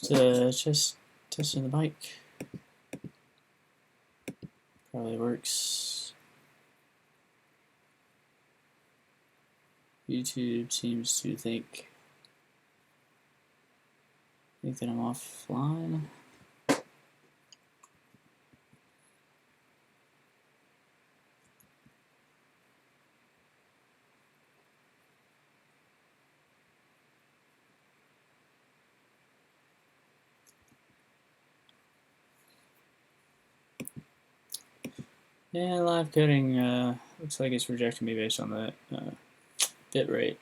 Just testing the mic. Probably works. YouTube seems to think that I'm offline. And live coding looks like it's rejecting me based on that bit rate.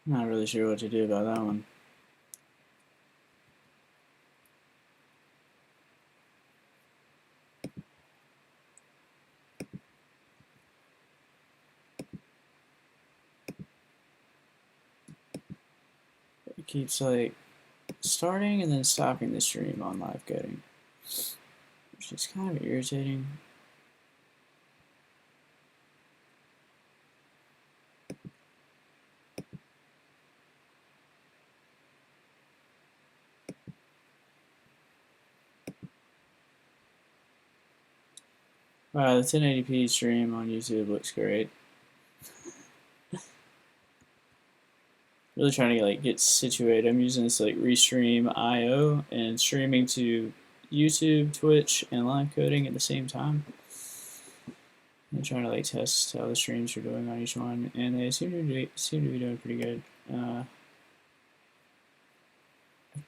Not really sure what to do about that one. It keeps like starting and then stopping the stream on live coding, which is kind of irritating. Wow, the 1080p stream on YouTube looks great. Really trying to get situated. I'm using this Restream IO and streaming to YouTube, Twitch, and live coding at the same time. I'm trying to test how the streams are doing on each one, and they seem to be doing pretty good. I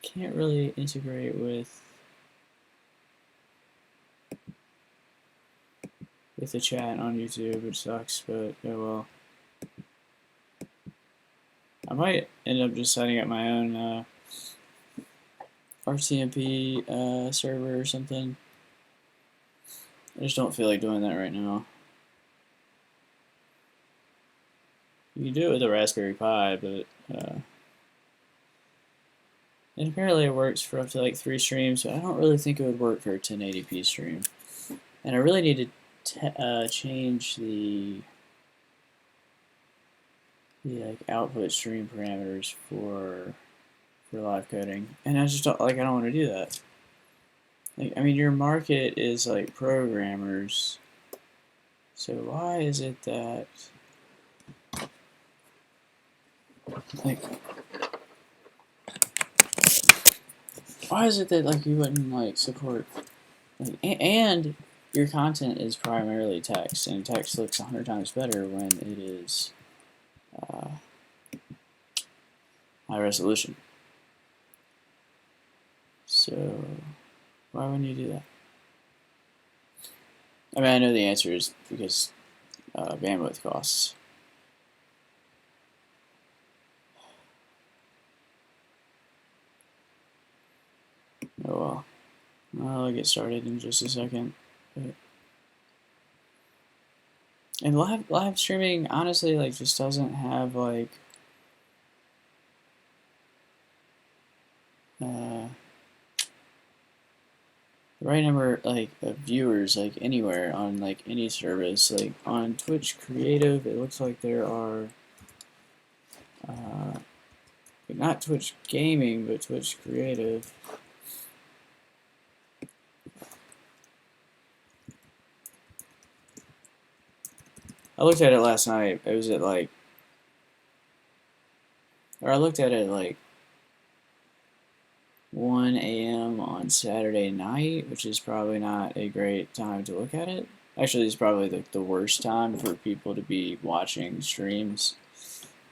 can't really integrate with the chat on YouTube, which sucks, but oh well. I might end up just setting up my own RTMP server or something. I just don't feel like doing that right now. You can do it with a Raspberry Pi, but and apparently it works for up to 3 streams, but I don't really think it would work for a 1080p stream. And I really need to change the output stream parameters for live coding, and I just don't I don't want to do that. I mean, your market is programmers, so why is it that why is it that you wouldn't support and your content is primarily text, and text looks 100 times better when it is high resolution. So why wouldn't you do that? I mean, I know the answer is because bandwidth costs. Oh well. I'll get started in just a second. And live streaming honestly just doesn't have the right number of viewers anywhere on any service. On Twitch Creative, it looks like there are not Twitch Gaming, but Twitch Creative. I looked at it last night. It was at or I looked at it at 1 a.m. on Saturday night, which is probably not a great time to look at it. Actually, it's probably the worst time for people to be watching streams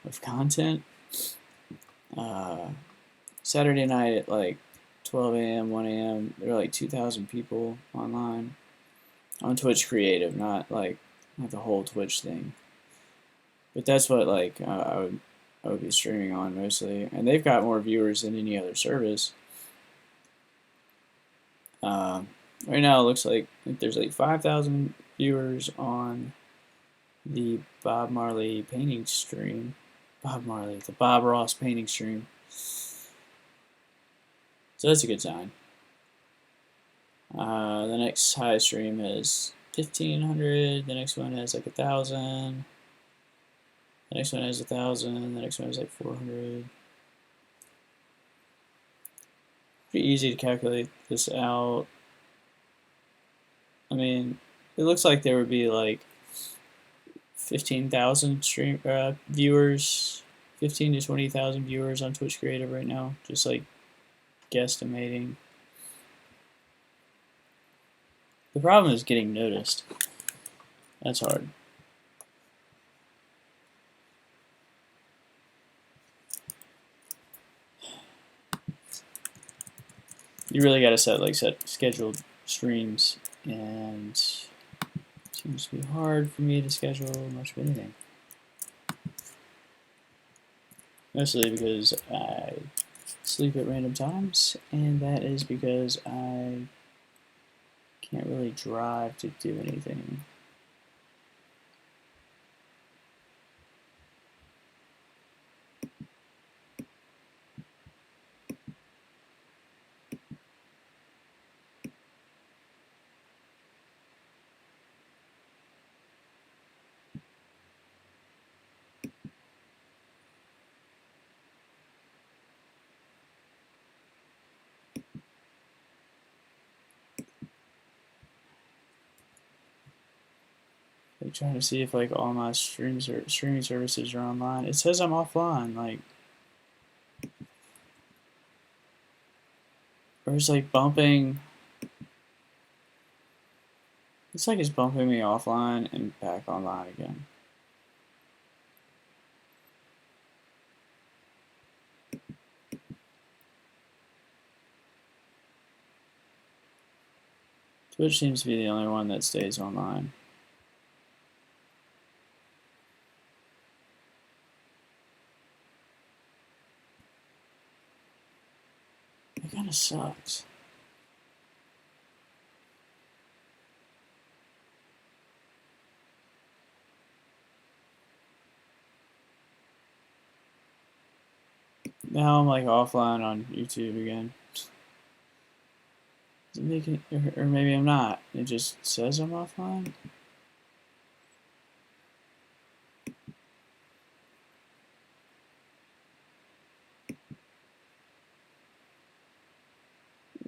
of content. Saturday night at 12 a.m., 1 a.m., there are 2,000 people online. on Twitch Creative, not the whole Twitch thing. But that's what I would be streaming on mostly, and they've got more viewers than any other service. Right now, it looks like there's like 5,000 viewers on the Bob Marley painting stream. The Bob Ross painting stream. So that's a good sign. The next high stream is 1,500. The next one has like 1,000. The next one has 1,000. The next one is like 400. Pretty easy to calculate this out. I mean, it looks like there would be like 15,000 viewers, 15 to 20,000 viewers on Twitch Creative right now, just like guesstimating. The problem is getting noticed. That's hard. You really got to set scheduled streams, and it seems to be hard for me to schedule much of anything. Mostly because I sleep at random times, and that is because I can't really drive to do anything. Like trying to see if like all my streaming services are online. It says I'm offline, like, or it's like bumping. It's like it's bumping me offline and back online again. Twitch seems to be the only one that stays online. It kind of sucks. Now I'm like offline on YouTube again. Does it make it, or maybe I'm not. It just says I'm offline.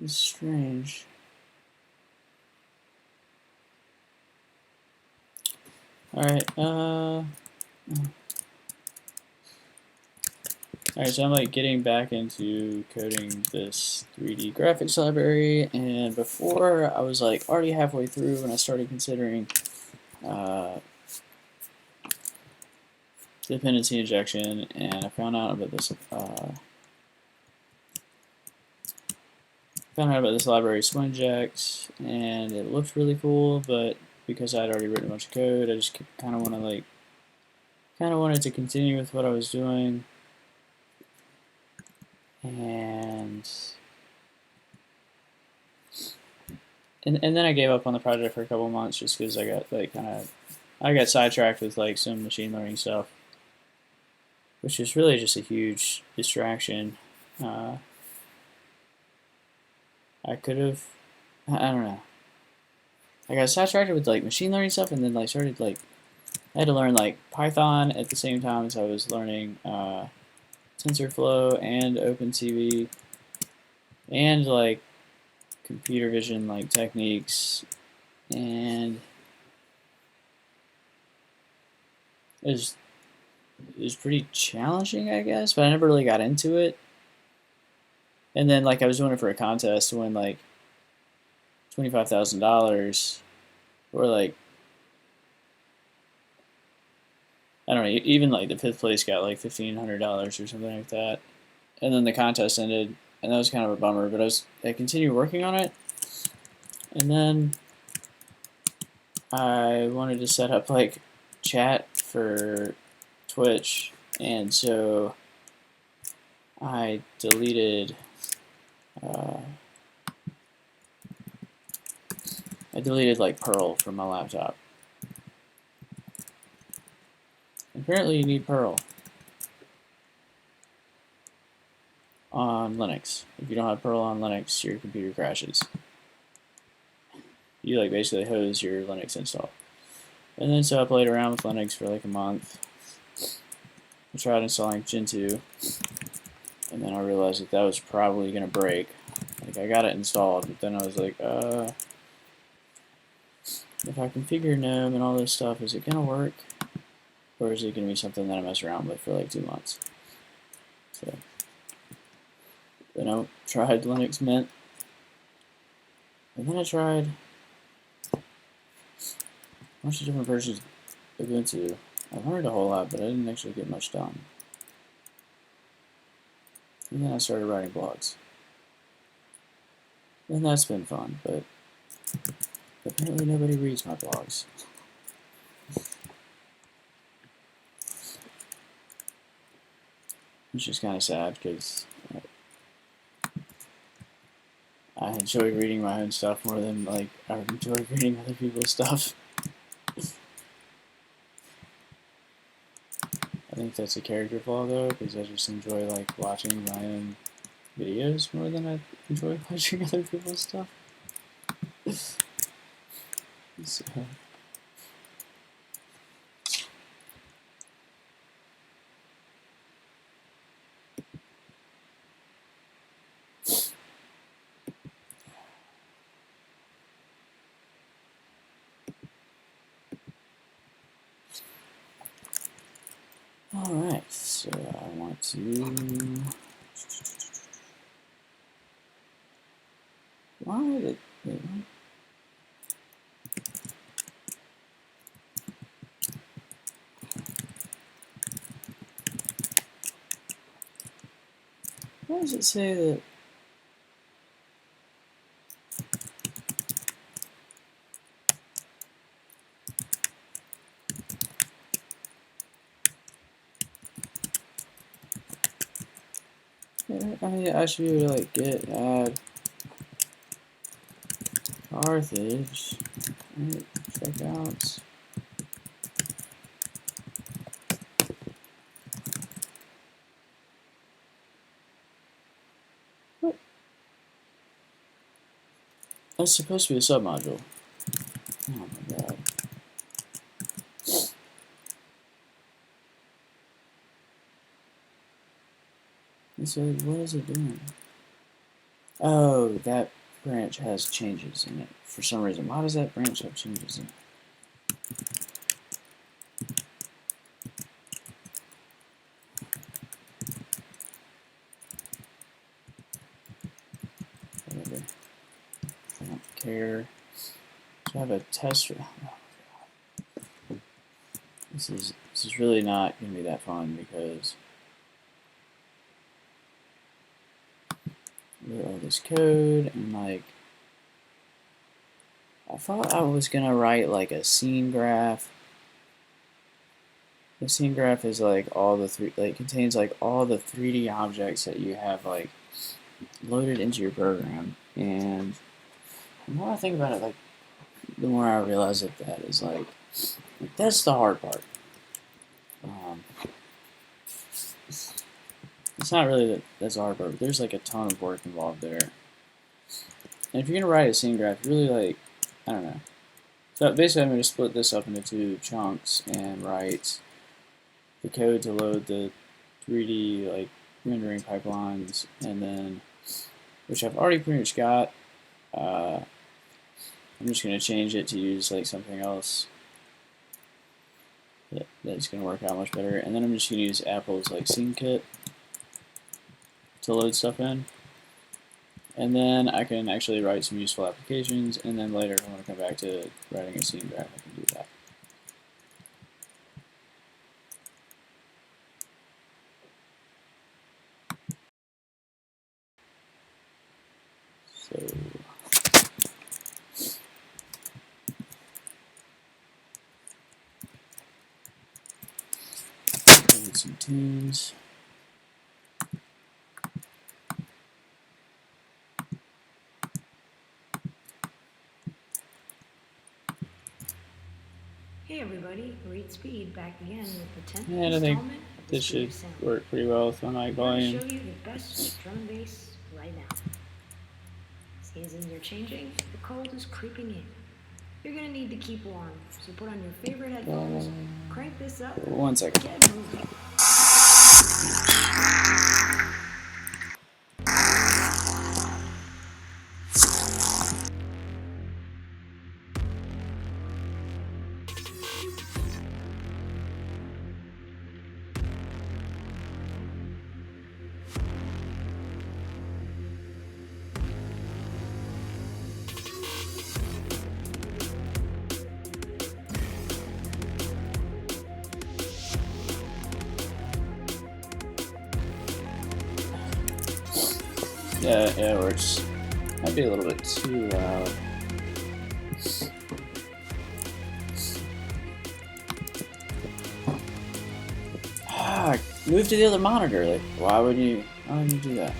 It's strange. Alright, Alright, so I'm like getting back into coding this 3D graphics library, and before I was like already halfway through when I started considering dependency injection, and I found out about this library Swinject, and it looked really cool, but because I'd already written a bunch of code, I just kind of wanted to continue with what I was doing. And then I gave up on the project for a couple months just because I got I got sidetracked with like some machine learning stuff, which is really just a huge distraction. I could have, I don't know. I got sidetracked with like machine learning stuff, and then like started like I had to learn like Python at the same time as I was learning TensorFlow and OpenCV and like computer vision like techniques, and it was pretty challenging, I guess, but I never really got into it. And then like I was doing it for a contest to win like $25,000, or like I don't know, even like the fifth place got like $1,500 or something like that. And then the contest ended, and that was kind of a bummer. But I continued working on it, and then I wanted to set up like chat for Twitch, and so I deleted like Perl from my laptop. Apparently you need Perl on Linux. If you don't have Perl on Linux, your computer crashes. You like basically hose your Linux install. And then so I played around with Linux for like a month. I tried installing Gentoo, and then I realized that was probably gonna break. Like I got it installed, but then I was like, if I configure GNOME and all this stuff, is it gonna work? Or is it gonna be something that I mess around with for like 2 months? So then I tried Linux Mint, and then I tried a bunch of different versions of Ubuntu. I learned a whole lot, but I didn't actually get much done. And then I started writing blogs. And that's been fun, but apparently nobody reads my blogs. Which is kind of sad, because I enjoy reading my own stuff more than like I enjoy reading other people's stuff. I think that's a character flaw though, because I just enjoy like watching my own videos more than I enjoy watching other people's stuff. So. Alright, so I want to... Why did... Wait, what? Why does it say that... I mean, I should be able to like get, add, Carthage, right, checkouts. What? That's supposed to be a submodule. Oh my god. So what is it doing? Oh, that branch has changes in it for some reason. Why does that branch have changes in it? Whatever. I don't care. So I have a tester. Oh, this is really not gonna be that fun because look at all this code and like I thought I was gonna write like a scene graph. The scene graph is like all the contains like all the 3D objects that you have like loaded into your program. And the more I think about it, like the more I realize that is like that's the hard part. It's not really that's the hard part. But there's like a ton of work involved there. And if you're gonna write a scene graph, really like I don't know. So basically, I'm going to split this up into 2 chunks and write the code to load the 3D like rendering pipelines, and then which I've already pretty much got. I'm just going to change it to use like something else that's going to work out much better, and then I'm just going to use Apple's like scene kit to load stuff in. And then I can actually write some useful applications, and then later if I want to come back to writing a scene graph, I can do that. So Get some tunes. Hey everybody, Read Speed back again with the 10th And I think installment of this should Sound. work pretty well with my mic I'm going to volume. show you the best drum and bass right now. Seasons are changing, the cold is creeping in. You're going to need to keep warm, so put on your favorite headphones, crank this up, 1 second. get moving. Yeah, it works. Might be a little bit too loud. Move to the other monitor. Like, why would you do that?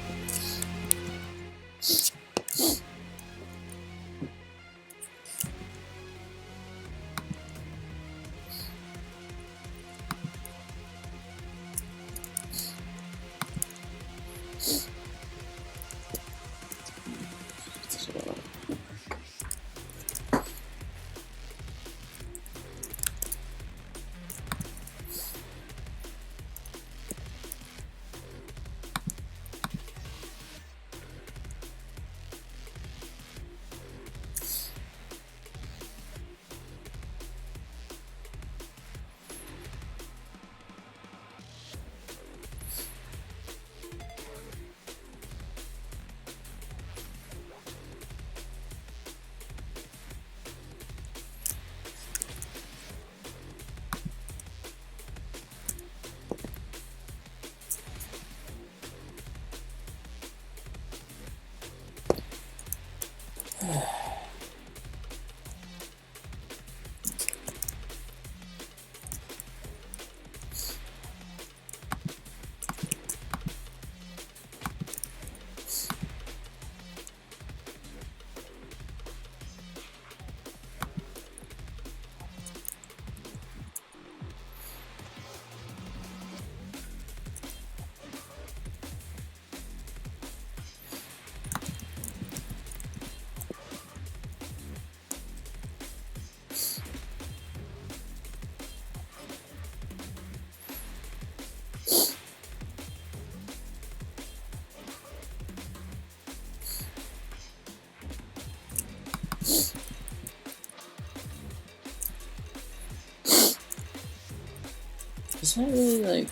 Is that really like?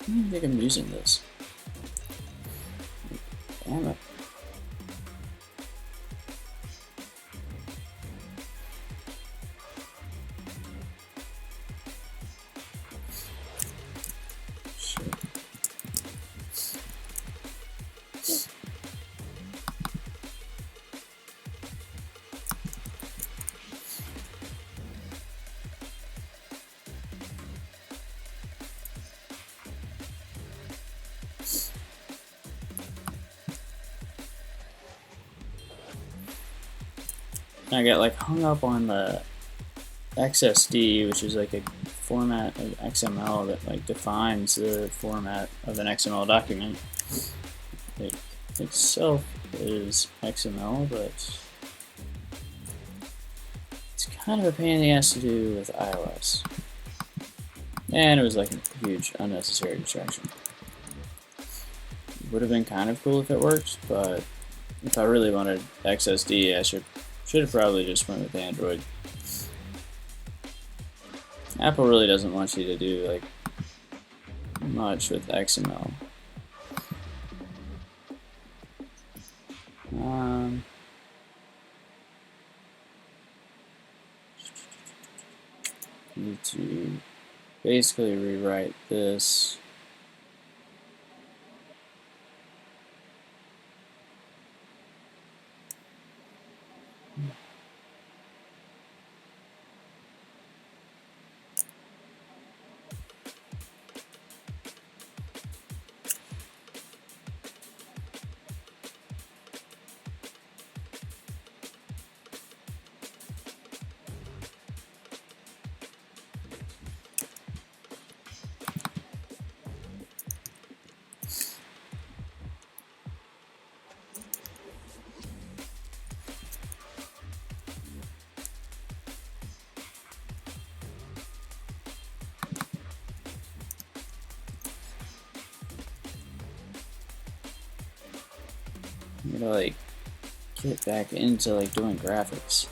I don't think I'm using this. Damn it. Shit. I got like hung up on the XSD, which is like a format of XML that like defines the format of an XML document. It itself is XML, but it's kind of a pain in the ass to do with iOS. And it was like a huge unnecessary distraction. Would have been kind of cool if it worked, but if I really wanted XSD, I should have probably just went with Android. Apple really doesn't want you to do like much with XML. Need to basically rewrite this. I'm gonna like get back into like doing graphics.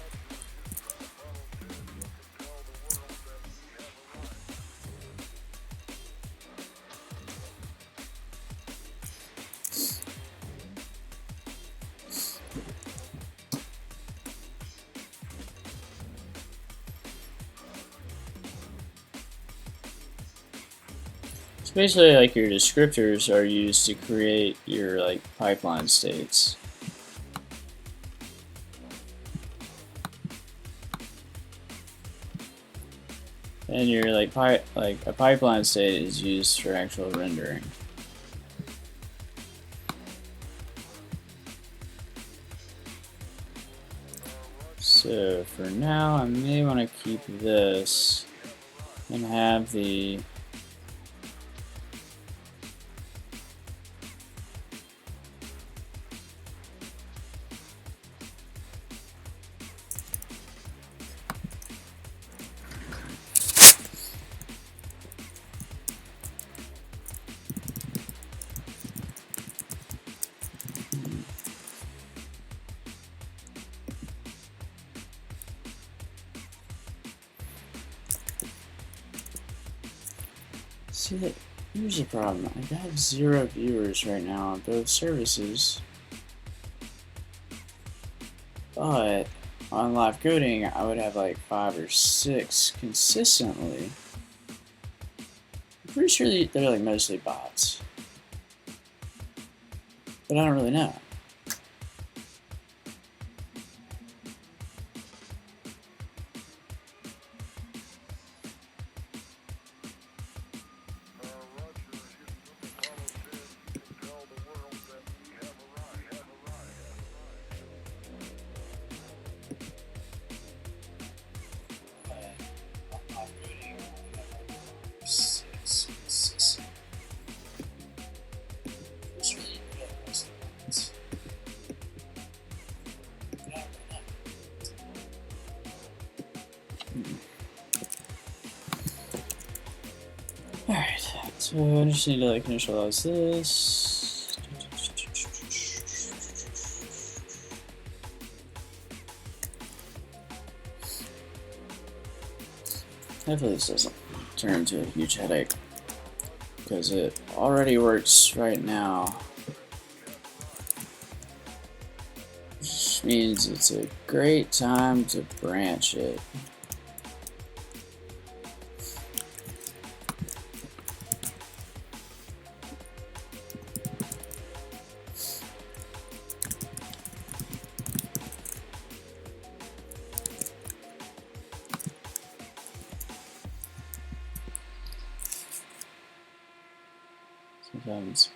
So basically, like your descriptors are used to create your like pipeline states. And your like a pipeline state is used for actual rendering. So for now, I may want to keep this and have the see that here's the problem. I have 0 viewers right now on both services, but on live coding I would have like 5 or 6 consistently. I'm pretty sure they're like mostly bots, but I don't really know. Alright, so I just need to like initialize this. Hopefully this doesn't turn into a huge headache, because it already works right now. Which means it's a great time to branch it. Sometimes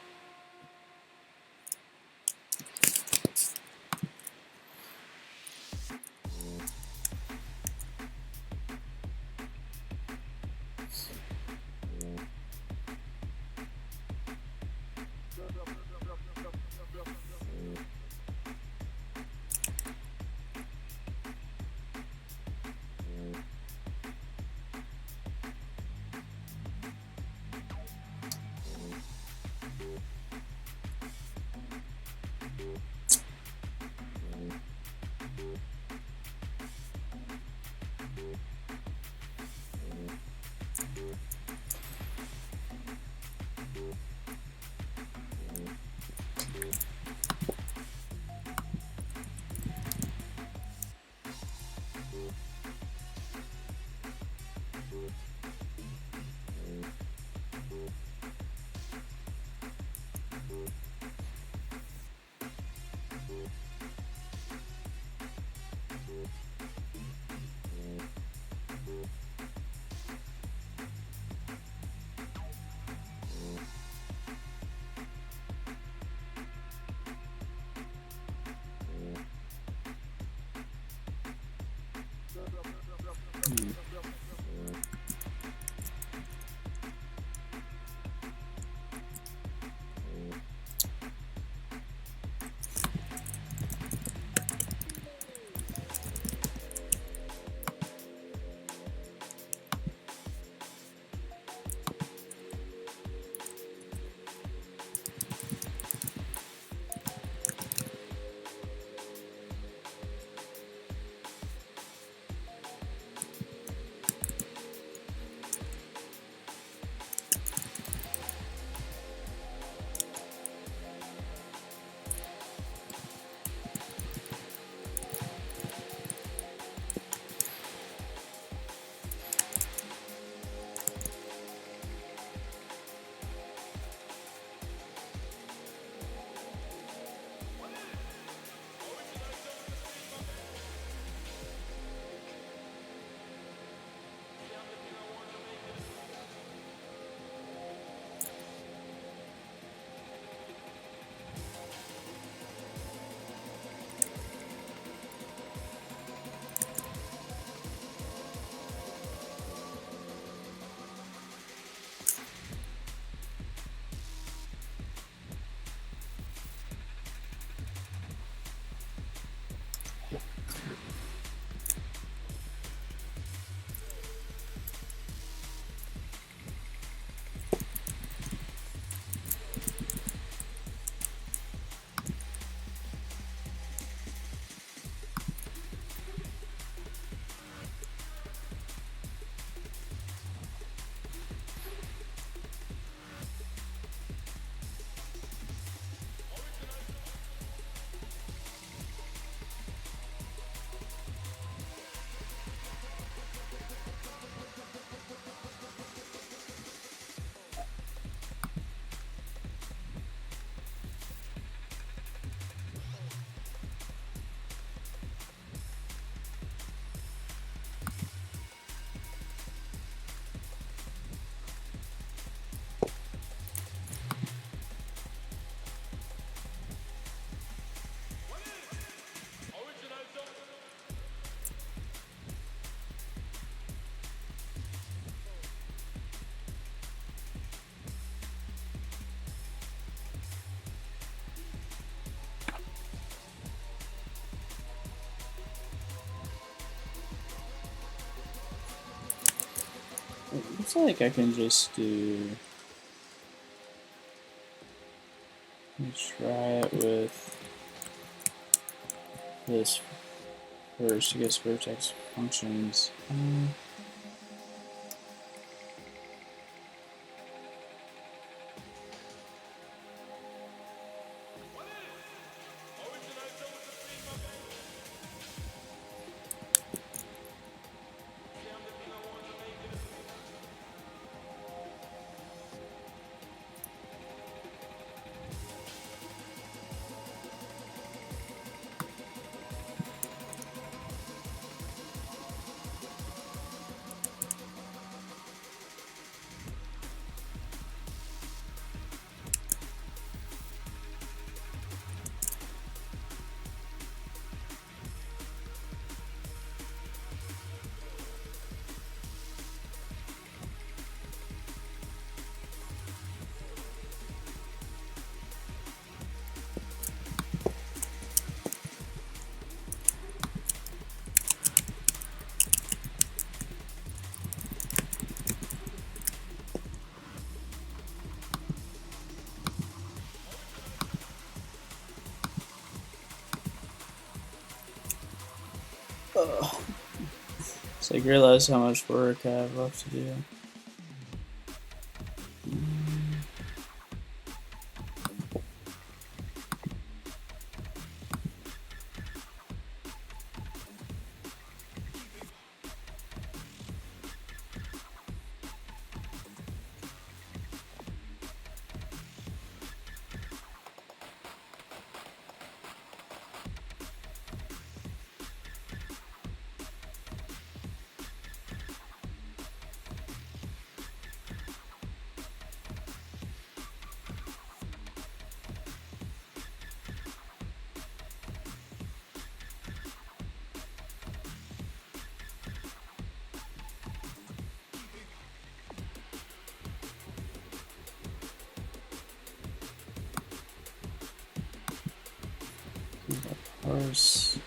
looks like I can just do. Let's try it with this first to get vertex functions. So I realize how much work I have left to do. Parse.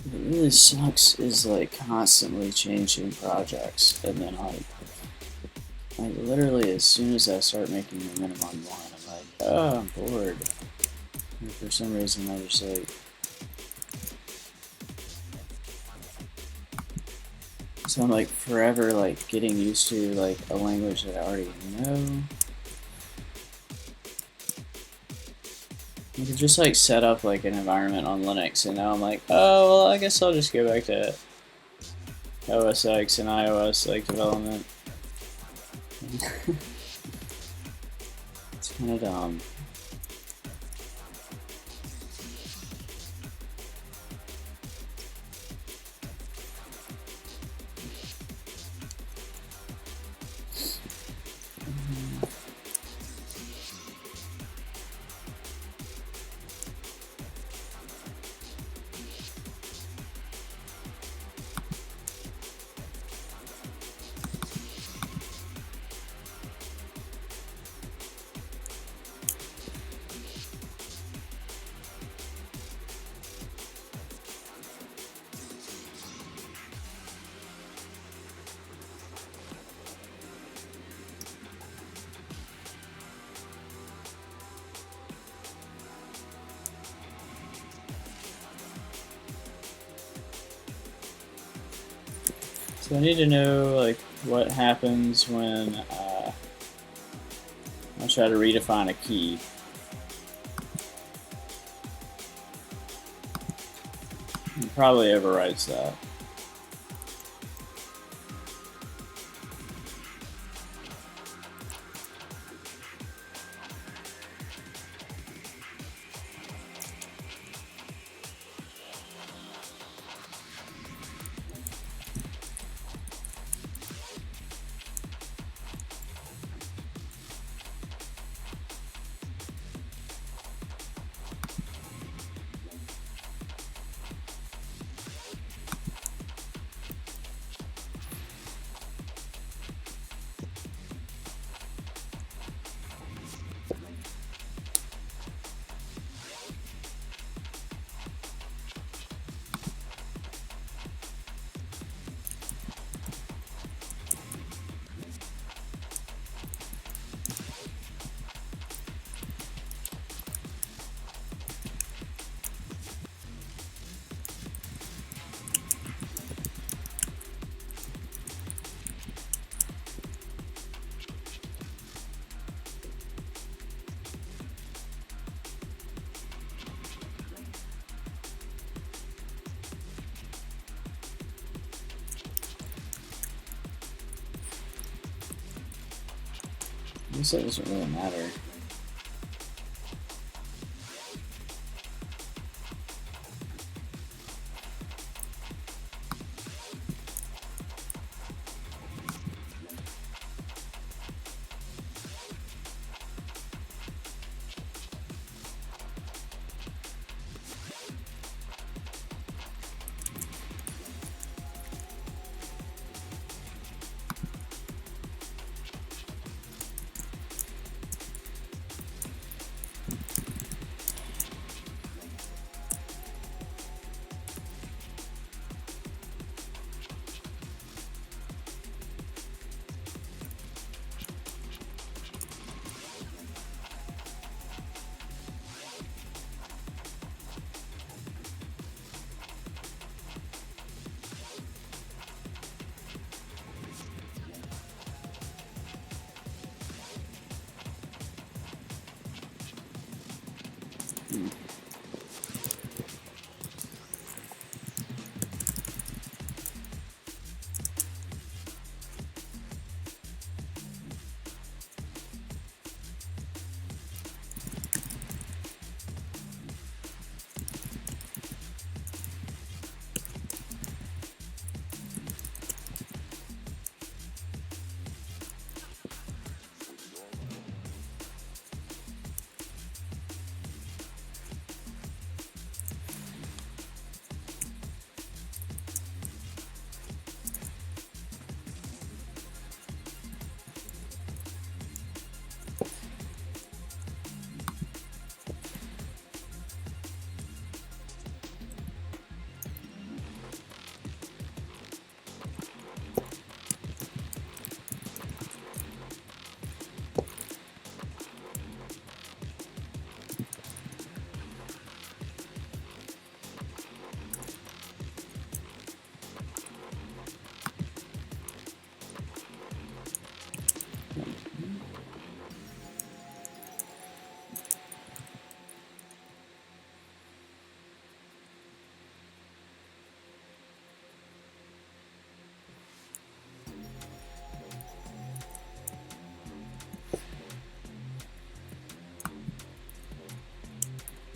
What really sucks is like constantly changing projects, and then like literally as soon as I start making the minimum one, I'm like, oh, I'm bored. And for some reason, I just like. So I'm like forever like getting used to like a language that I already know. You could just like set up like an environment on Linux, and now I'm like, oh well, I guess I'll just go back to OS X and iOS like development. It's kind of dumb. So I need to know like what happens when I try to redefine a key. It probably overwrites that. I guess that doesn't really matter.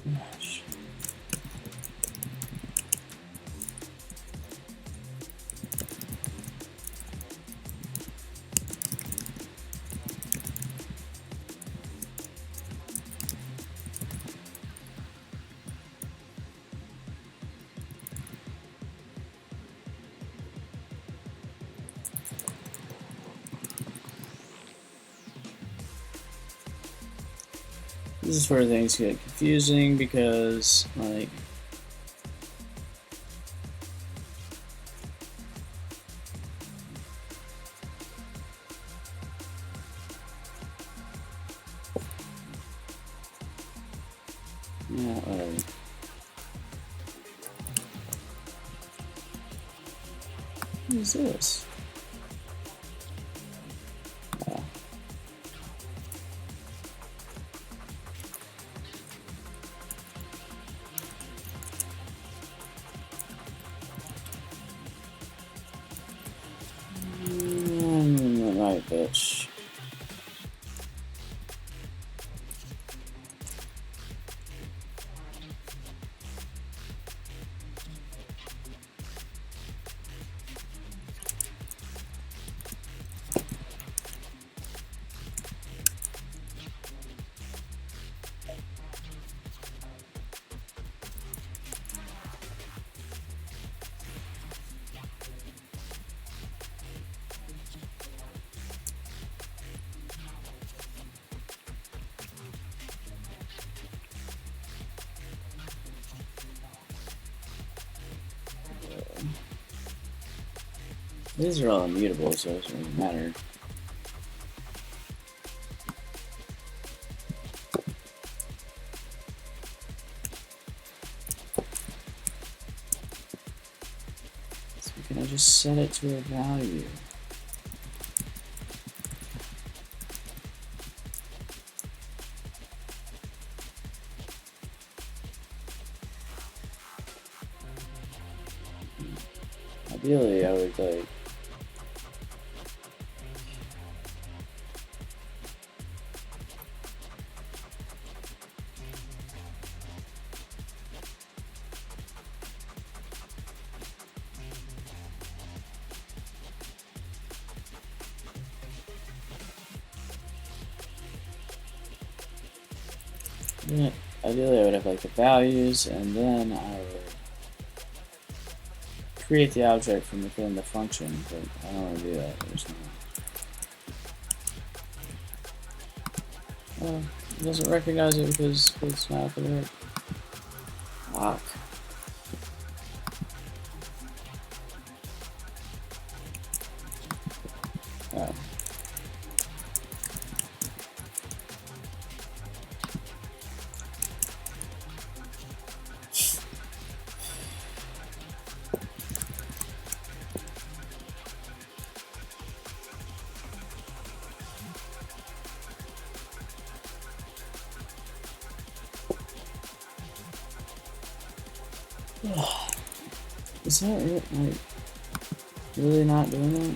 Gosh. This is where things get confusing because, like, yeah, what is this? Right, bitch. These are all immutable, so it doesn't really matter. So can I just set it to a value? Ideally, I would like Yeah, ideally I would have like the values, and then I would create the object from within the function, but I don't want to do that. There's no. It doesn't recognize it because it's not the right block. Oh. Is that it? Like, really not doing it?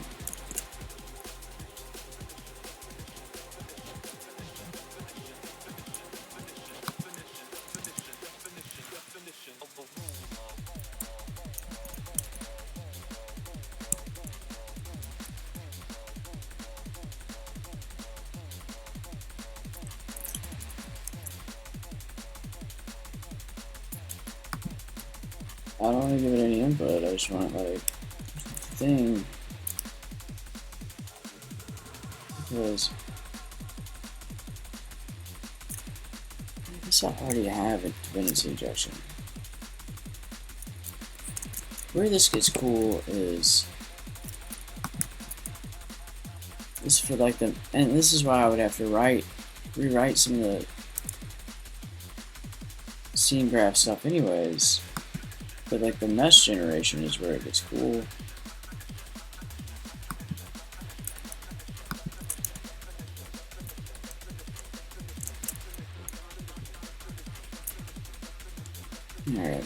I don't want to give it any input, I just want like thing, because I guess I already have a dependency injection. Where this gets cool is for like the, and this is why I would have to rewrite some of the scene graph stuff anyways, but like the mesh generation is where it gets cool. Alright.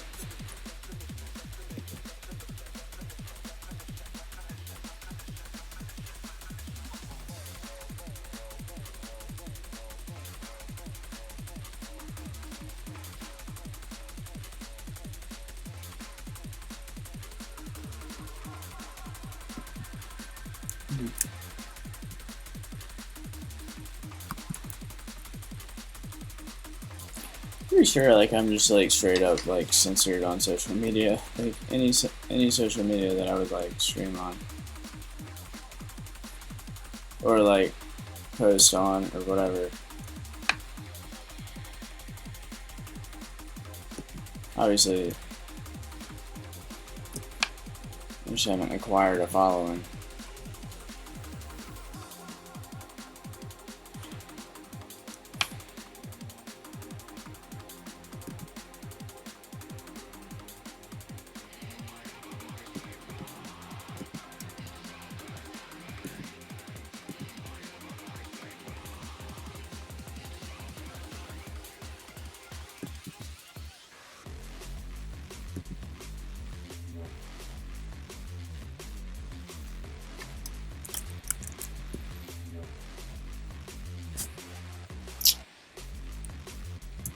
Pretty sure like I'm just like straight up like censored on social media, like any social media that I would like stream on or like post on or whatever. Obviously I just haven't acquired a following.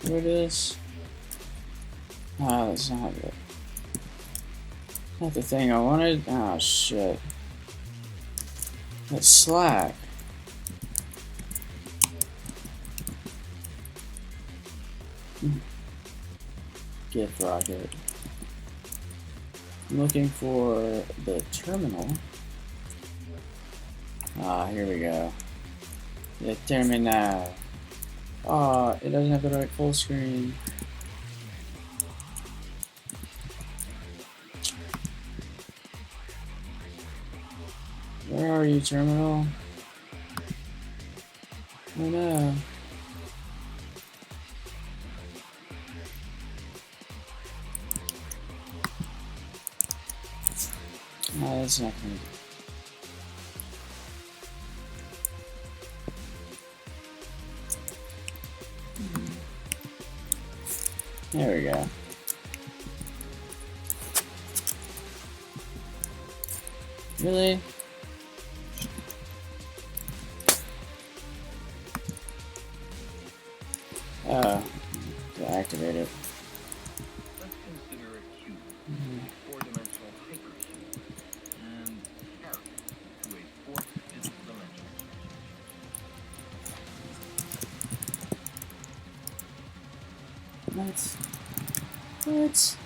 What it is? Ah, that's not it. Not the thing I wanted. Oh shit. That's Slack. Gift rocket. I'm looking for the terminal. Ah, here we go. The terminal. Oh, it doesn't have the right full screen. Where are you, terminal? Oh no. Oh, that's not gonna. There we go. Really? Oh, to activate it. Let's consider a cube, a four-dimensional hypercube, and carry it to a fourth dimension. What? What?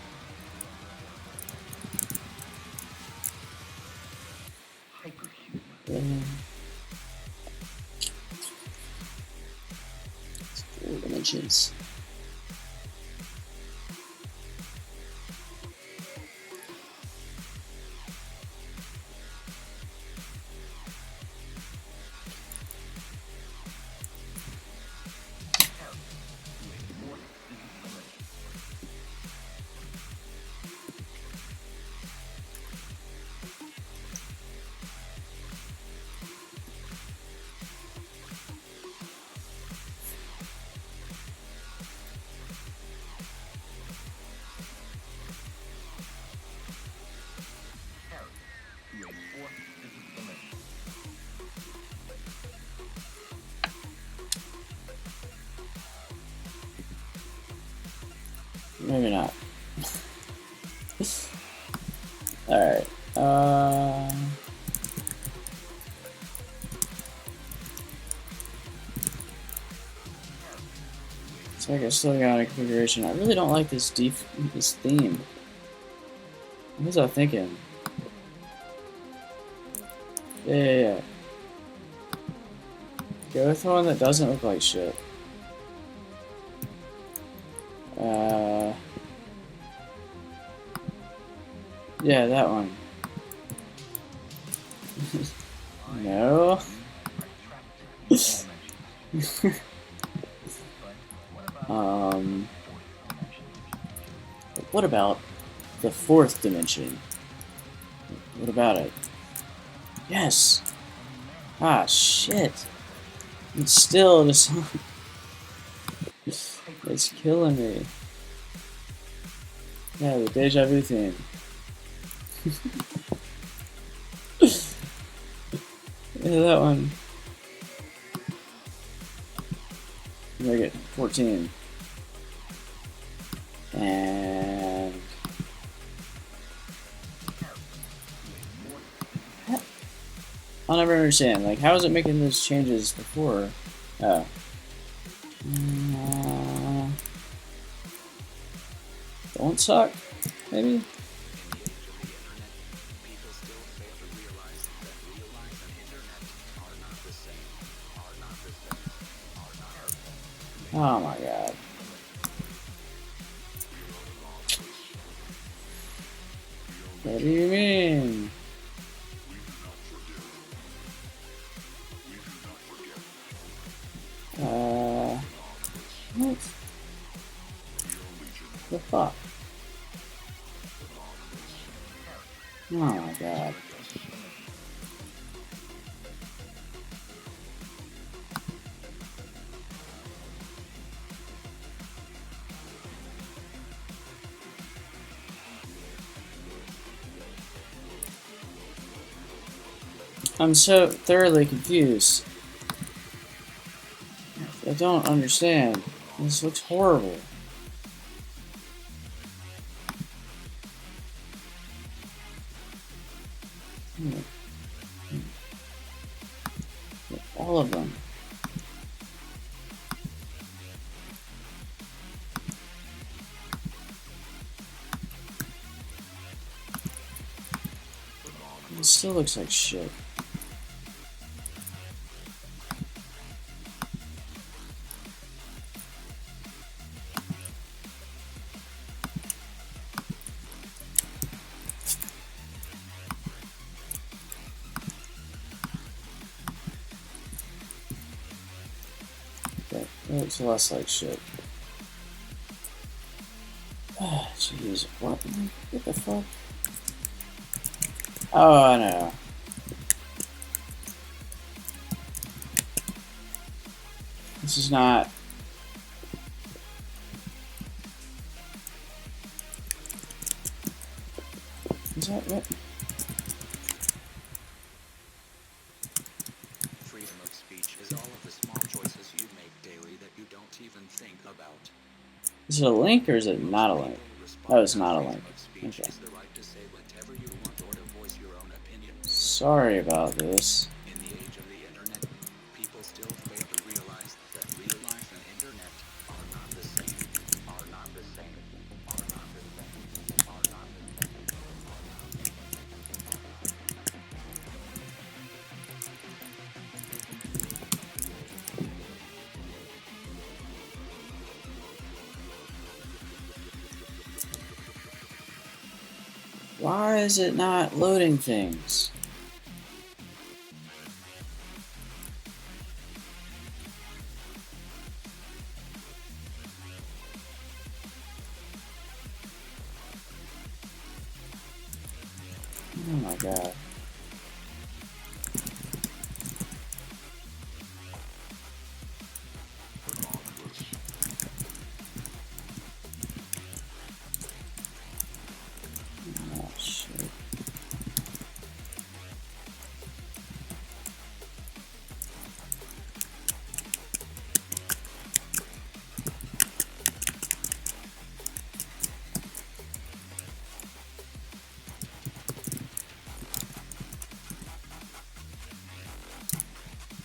Hypercube. It's 4 dimensions. Maybe not. Alright. So I still got a configuration. I really don't like this this theme. What was I thinking? Yeah. Go with one that doesn't look like shit. Yeah, that one. No. What about the 4th dimension? What about it? Yes. Ah, shit. It's still just. It's killing me. Yeah, the deja vu theme. Yeah, that one. Make it 14. And I'll never understand. Like, how is it making those changes before? Oh. Don't suck, maybe? Oh my god. What do you mean? What? The fuck? Oh my god. I'm so thoroughly confused. I don't understand. This looks horrible. All of them. It still looks like shit. It looks less like shit. Ah, jeez, what the fuck? Oh, I know. This is not. Is that what? Freedom of speech is all of the small choices you make daily that you don't even think about. Is it a link or is it not a link? Oh, it's not a link. Okay. Sorry about this. In the age of the internet, people still fail to realize that real life and internet are not the same, are not Why is it not loading things? Oh my god. Oh shit.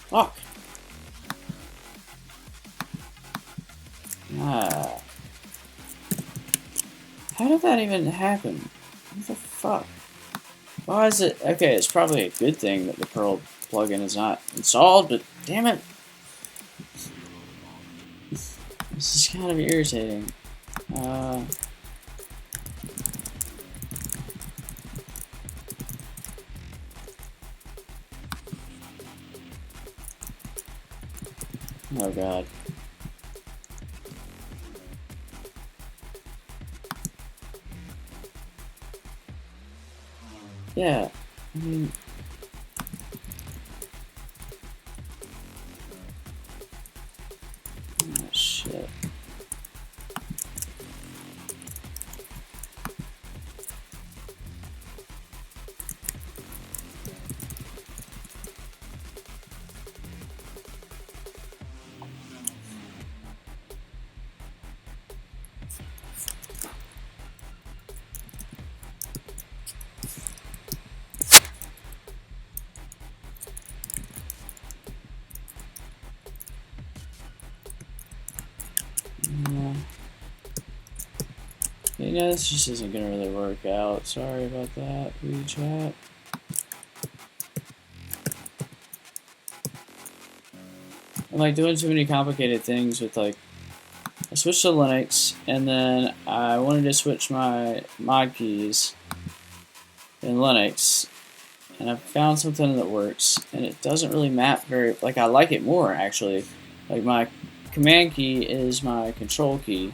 Fuck. Ah. How did that even happen? What the fuck? Why is it? Okay, it's probably a good thing that the Perl plugin is not installed, but damn it. This is kind of irritating. Oh god. Yeah, I mean... Oh shit. You know, this just isn't gonna really work out. Sorry about that, WeChat. I'm like doing too many complicated things with like, I switched to Linux and then I wanted to switch my mod keys in Linux and I found something that works and it doesn't really map very, like I like it more actually. Like my command key is my control key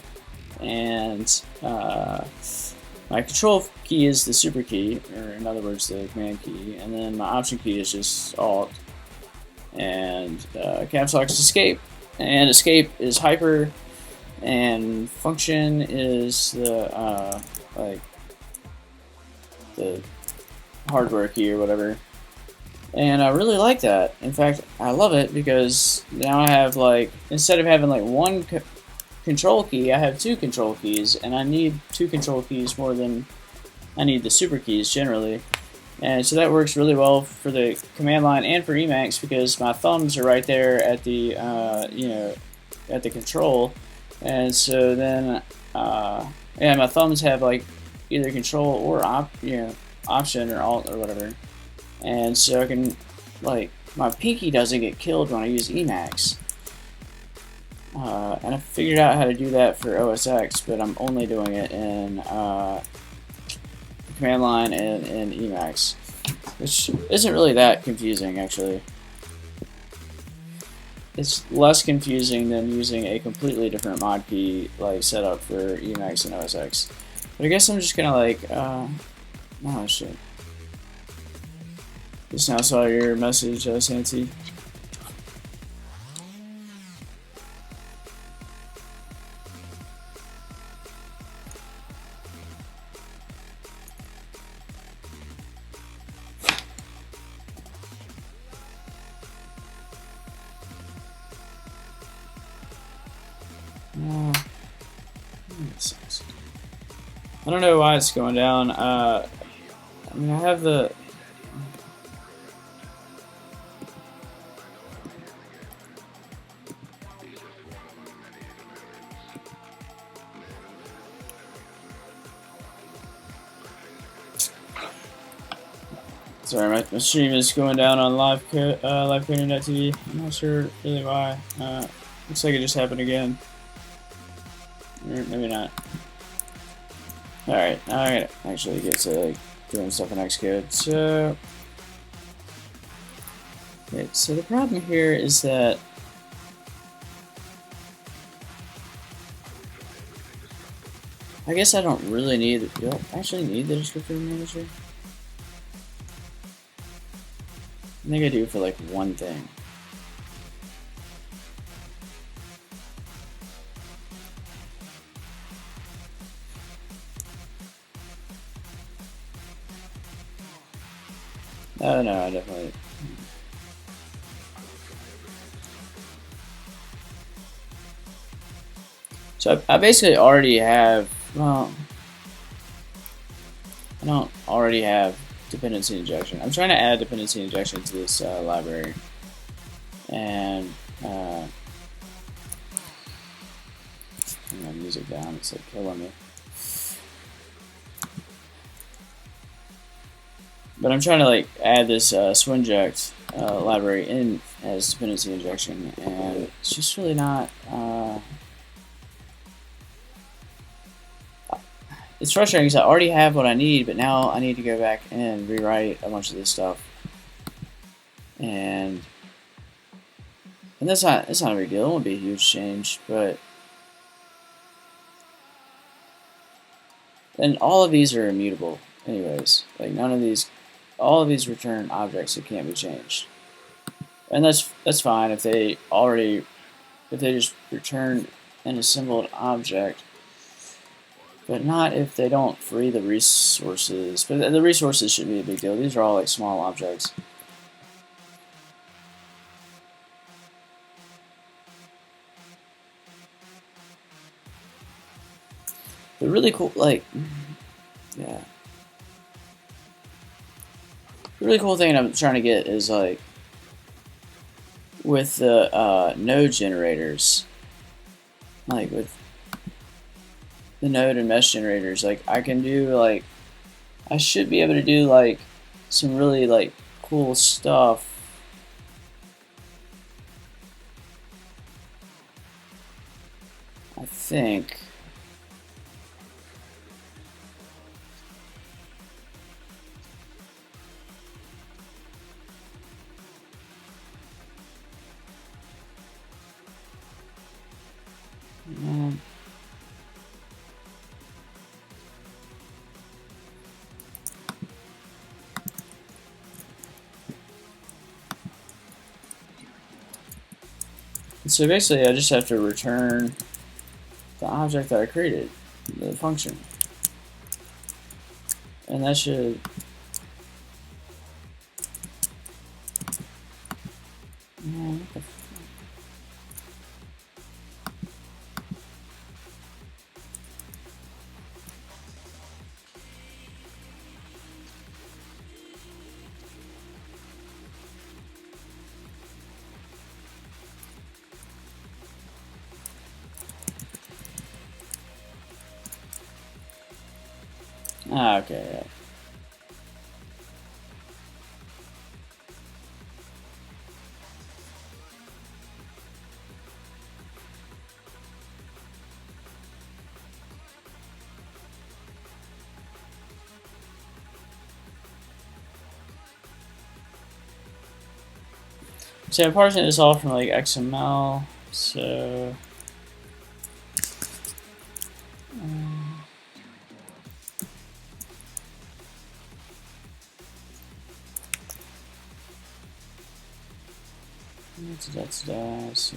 and my control key is the super key, or in other words the command key, and then my option key is just alt, and caps lock is escape, and escape is hyper, and function is the like the hardware key or whatever. And I really like that. In fact, I love it because now I have like, instead of having like one control key, I have two control keys, and I need two control keys more than I need the super keys generally. And so that works really well for the command line and for Emacs because my thumbs are right there at the you know, at the control, and so then yeah, my thumbs have like either control or option or alt or whatever, and so I can, like, my pinky doesn't get killed when I use Emacs. And I figured out how to do that for OS X, but I'm only doing it in command line and Emacs, which isn't really that confusing actually. It's less confusing than using a completely different mod key like setup for Emacs and OS X. But I guess I'm just gonna like, oh shit. Just now saw your message, Santi. I don't know why it's going down. I mean, I have the... Sorry, my stream is going down on livecoding.tv. I'm not sure really why. Looks like it just happened again. Or maybe not. Alright, now I gotta actually get to like doing stuff in Xcode. So, okay, so the problem here is that I guess I don't really need. Do I actually need the descriptor manager? I think I do for like one thing. Oh no, I definitely. So I basically already have. Well, I don't already have dependency injection. I'm trying to add dependency injection to this library, and turn my music down. It's like killing me. But I'm trying to like add this swinject library in as dependency injection, and it's just really not. It's frustrating because I already have what I need, but now I need to go back and rewrite a bunch of this stuff, and that's not a big deal. It won't be a huge change, but and all of these are immutable, anyways. Like none of these, all of these return objects that can't be changed, and that's fine if they just return an assembled object. But not if they don't free the resources. But the resources shouldn't be a big deal. These are all like small objects. The really cool, like, yeah. The really cool thing I'm trying to get is like with the node generators, like with the node and mesh generators, like I can do like I should be able to do like some really like cool stuff. I think. So basically, I just have to return the object that I created, the function, and that should. Ah, okay. Yeah. So I'm parsing this all from like XML. So. That's.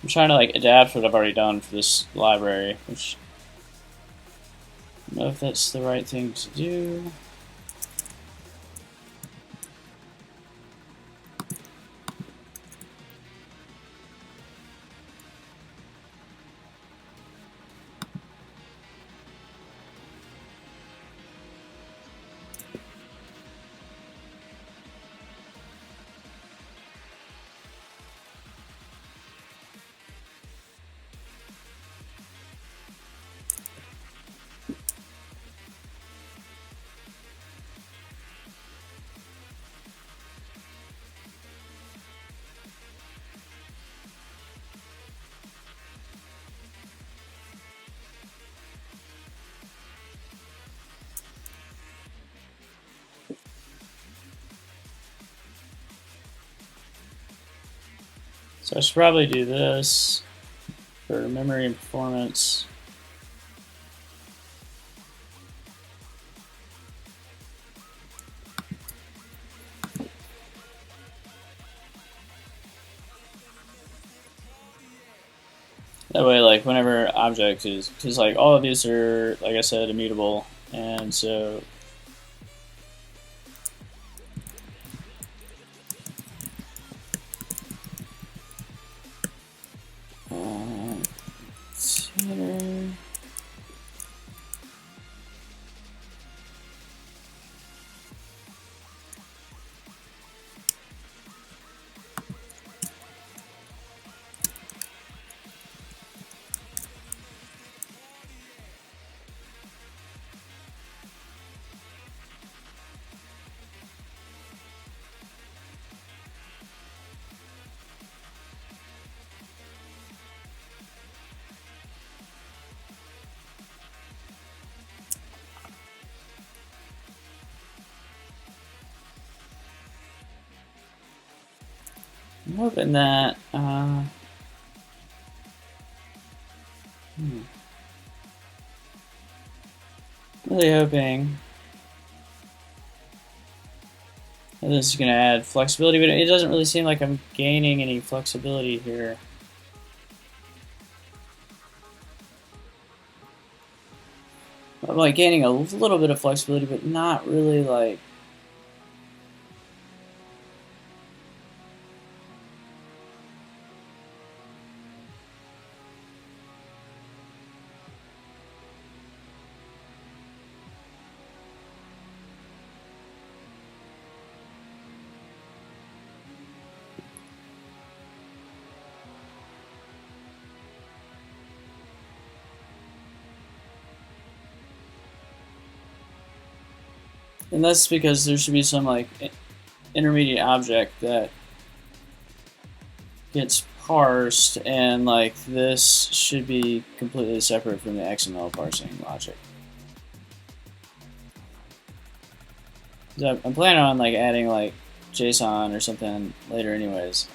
I'm trying to like adapt what I've already done for this library, which I don't know if that's the right thing to do. So I should probably do this for memory and performance. That way, like, whenever object is, because, like, all of these are, like I said, immutable, and so container. I'm hoping that, really hoping that this is going to add flexibility, but it doesn't really seem like I'm gaining any flexibility here. I'm like gaining a little bit of flexibility, but not really like. And that's because there should be some like intermediate object that gets parsed, and like this should be completely separate from the XML parsing logic. I'm planning on like adding like JSON or something later, anyways.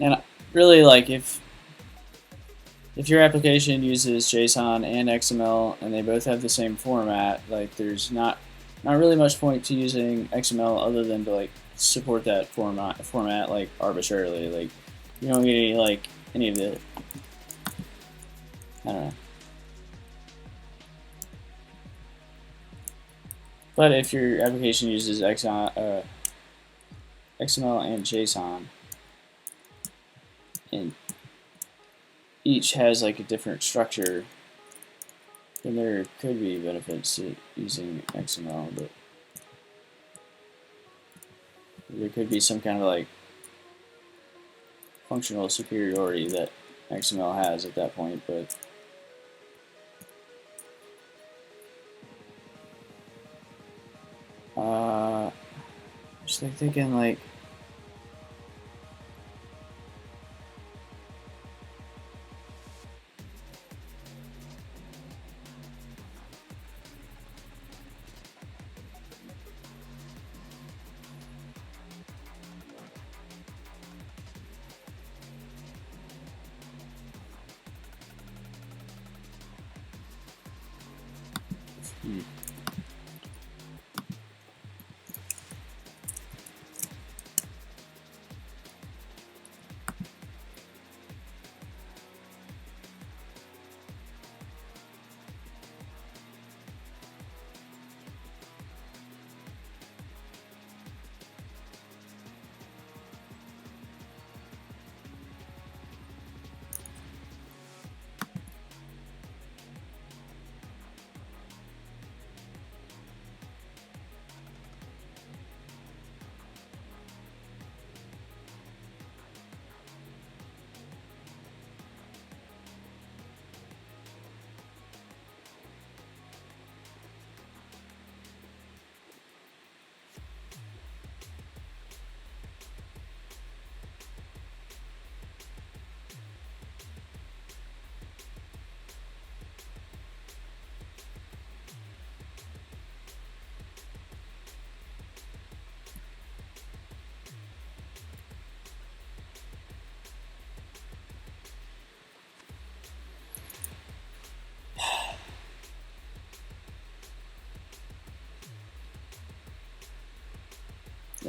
And really, like if your application uses JSON and XML and they both have the same format, like there's not really much point to using XML other than to like support that format like arbitrarily. Like you don't get any of the, I don't know. But if your application uses XML and JSON, and each has like a different structure, then there could be benefits to using XML, but there could be some kind of like functional superiority that XML has at that point, but just like thinking like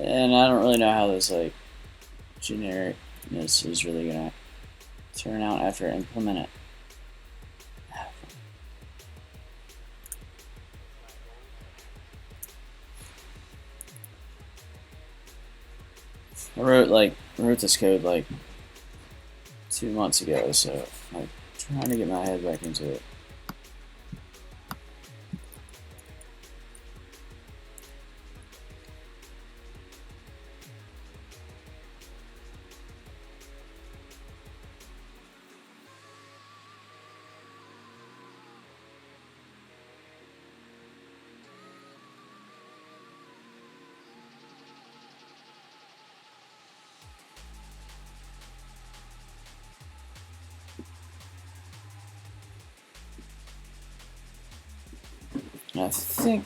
And I don't really know how this like genericness is really gonna turn out after I implement it. I wrote this code like 2 months ago, so like trying to get my head back into it. And I think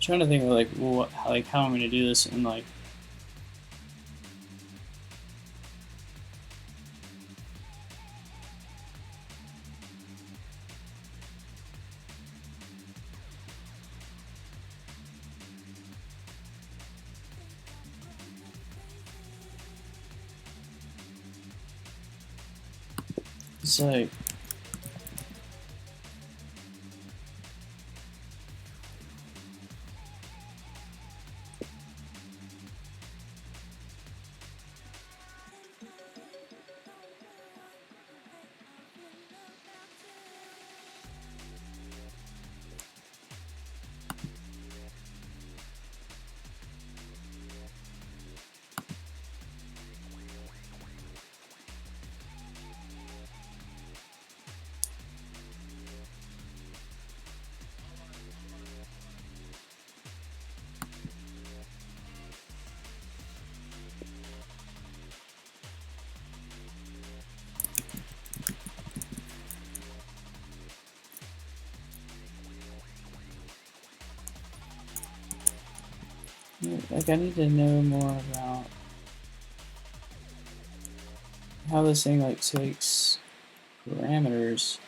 trying to think of like how I'm gonna do this in like it's like I need to know more about how this thing like takes parameters.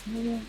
Yet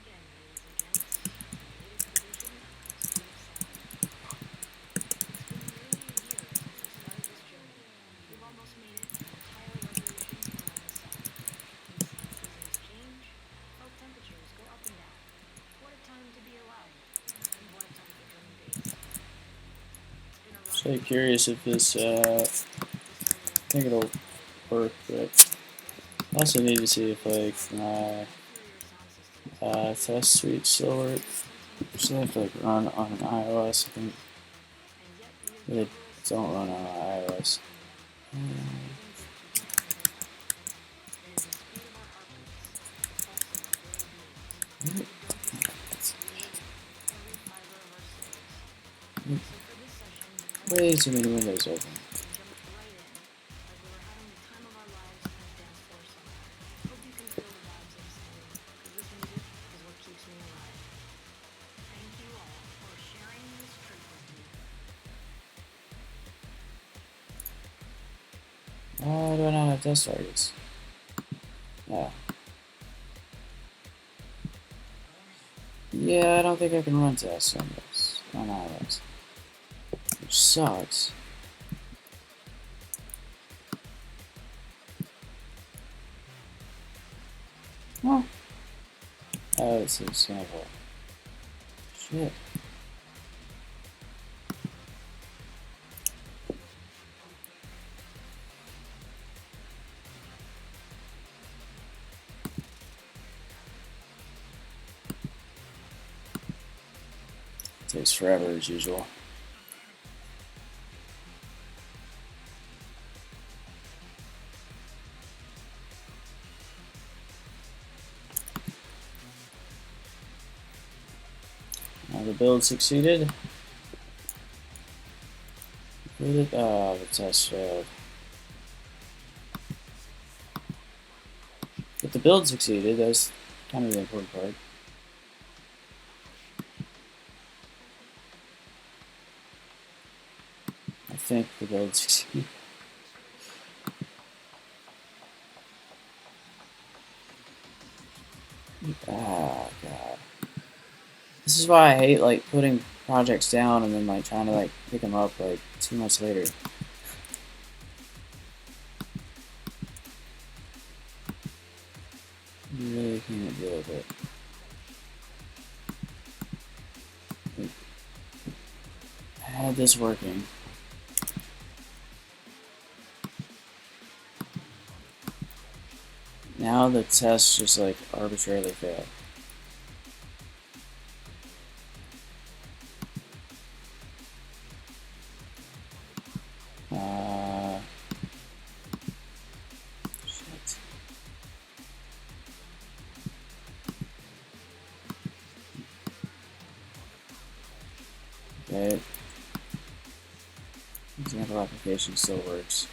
again, ladies and gents, latest edition of Speed of Sound. It's been nearly a year since we started this journey. We've almost made it an entire revolution around the sun. We've seen seasons change, felt temperatures go up and down. What a time to be alive, and what a time for drum and bass. It's been a rough So curious if this, I think it'll work, but I also need to see if like my test suite still work. So I have to like run on an iOS. I think they don't run on iOS. Way too many windows open. Why do I not have test targets? Yeah. Yeah, I don't think I can run tests on this. On iOS. Which sucks. Huh. Oh, it's an example. Shit. Takes forever as usual. Now the build succeeded. Oh, the test failed. But the build succeeded, that's kind of the important part. I think the build succeeded. Ah, God. This is why I hate like putting projects down and then like trying to like pick them up like 2 months later. You really can't deal with it. Like, I had this working. Now the test just like arbitrarily failed. Shit. Okay. Example application still works.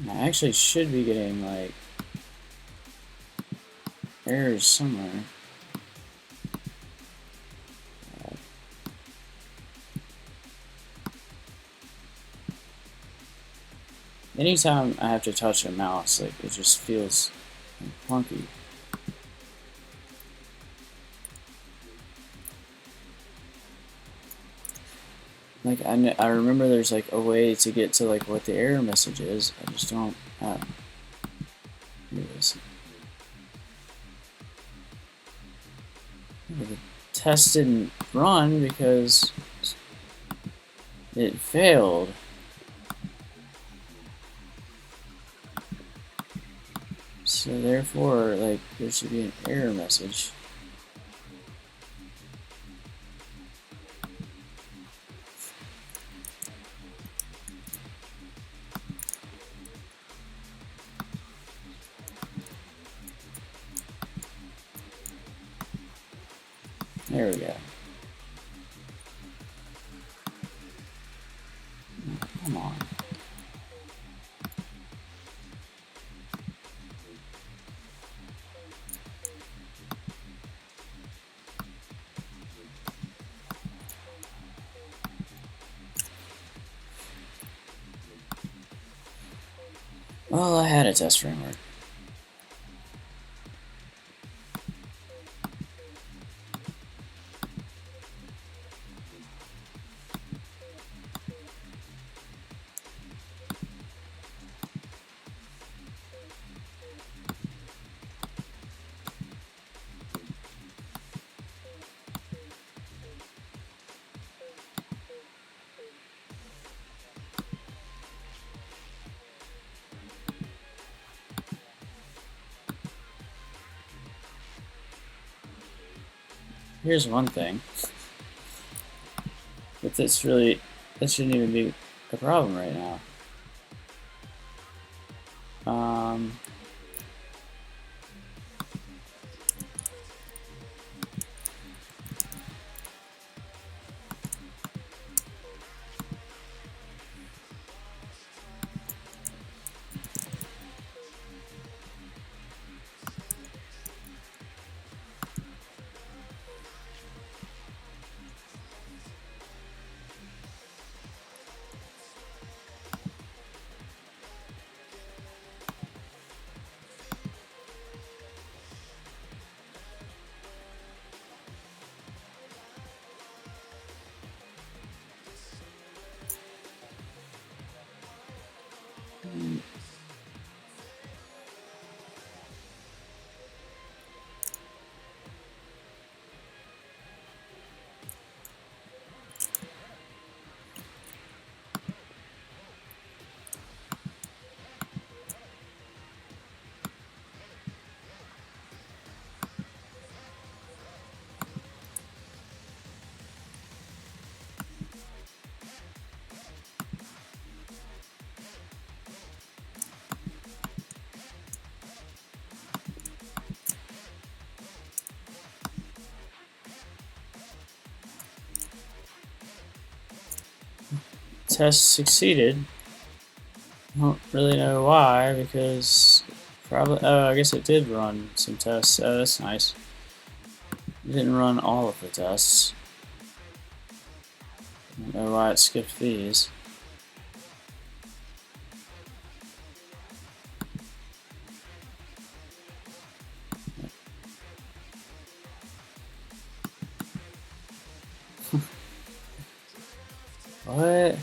And I actually should be getting like errors somewhere. Anytime I have to touch a mouse, like it just feels clunky. Like I remember there's like a way to get to like what the error message is. I just don't. Here it is. The test didn't run because it failed. So therefore, like there should be an error message. There we go. Come on. Well, I had a test framework. Here's one thing. But that shouldn't even be a problem right now. Test succeeded. I don't really know why, because probably, oh, I guess it did run some tests. Oh, that's nice. It didn't run all of the tests. I don't know why it skipped these. What?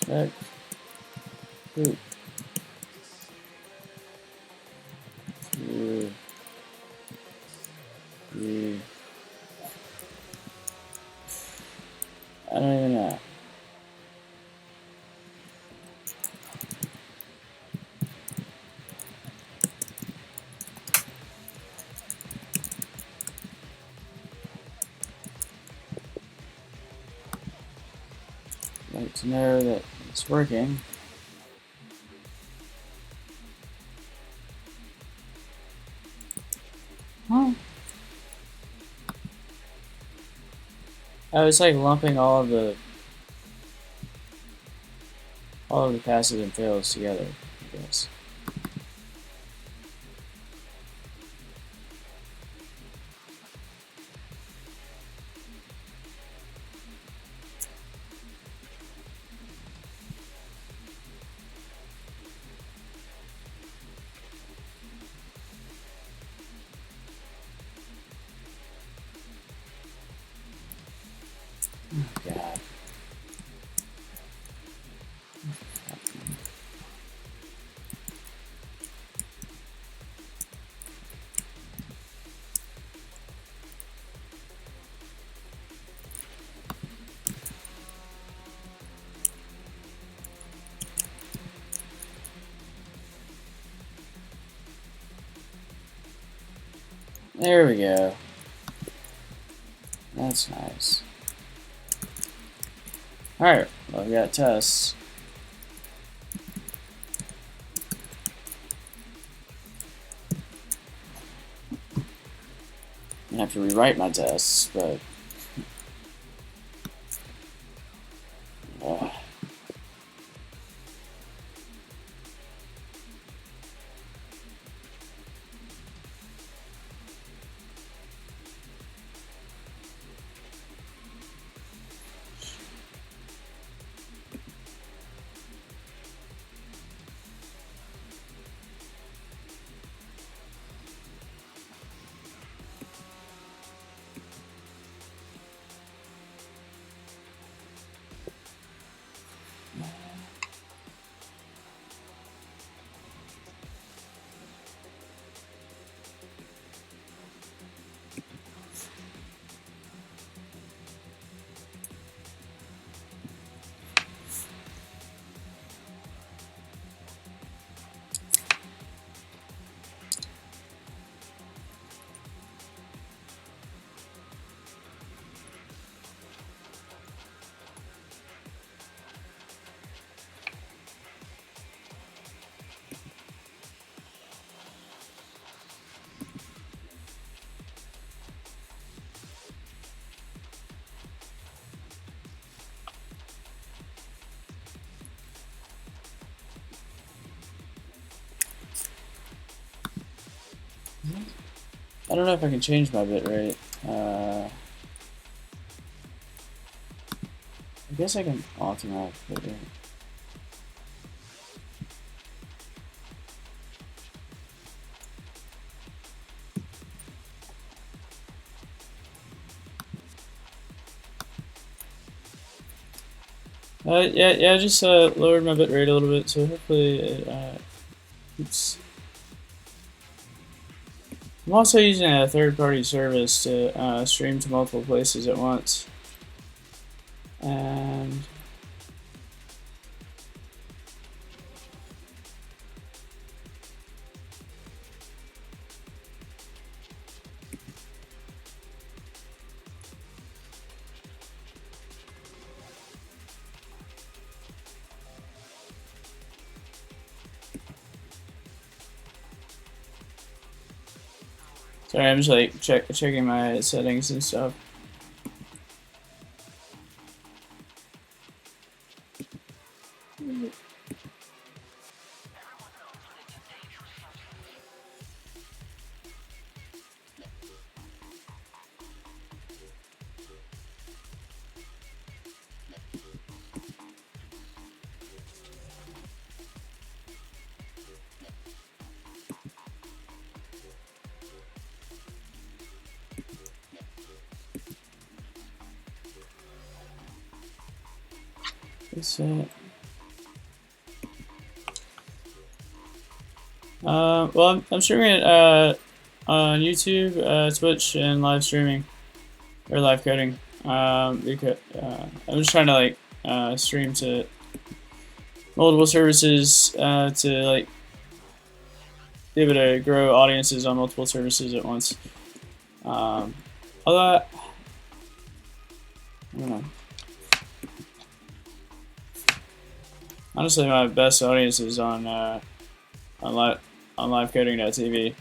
Spec. Ooh. I don't even know. I'd like to know that it's working. Huh? Oh, it's like lumping all of the passes and fails together, I guess. Oh, God. There we go. That's nice. Alright, well, we got tests. I have to rewrite my tests, but I don't know if I can change my bitrate. I guess I can alter my bitrate. Yeah, I just lowered my bitrate a little bit, so hopefully it keeps. I'm also using a third-party service to stream to multiple places at once, and sorry, I'm just like checking my settings and stuff. Well, I'm streaming it on YouTube, Twitch, and live streaming or live coding. Because I'm just trying to like stream to multiple services to like be able to grow audiences on multiple services at once. Although I don't know. Honestly, my best audience is on livecoding.tv.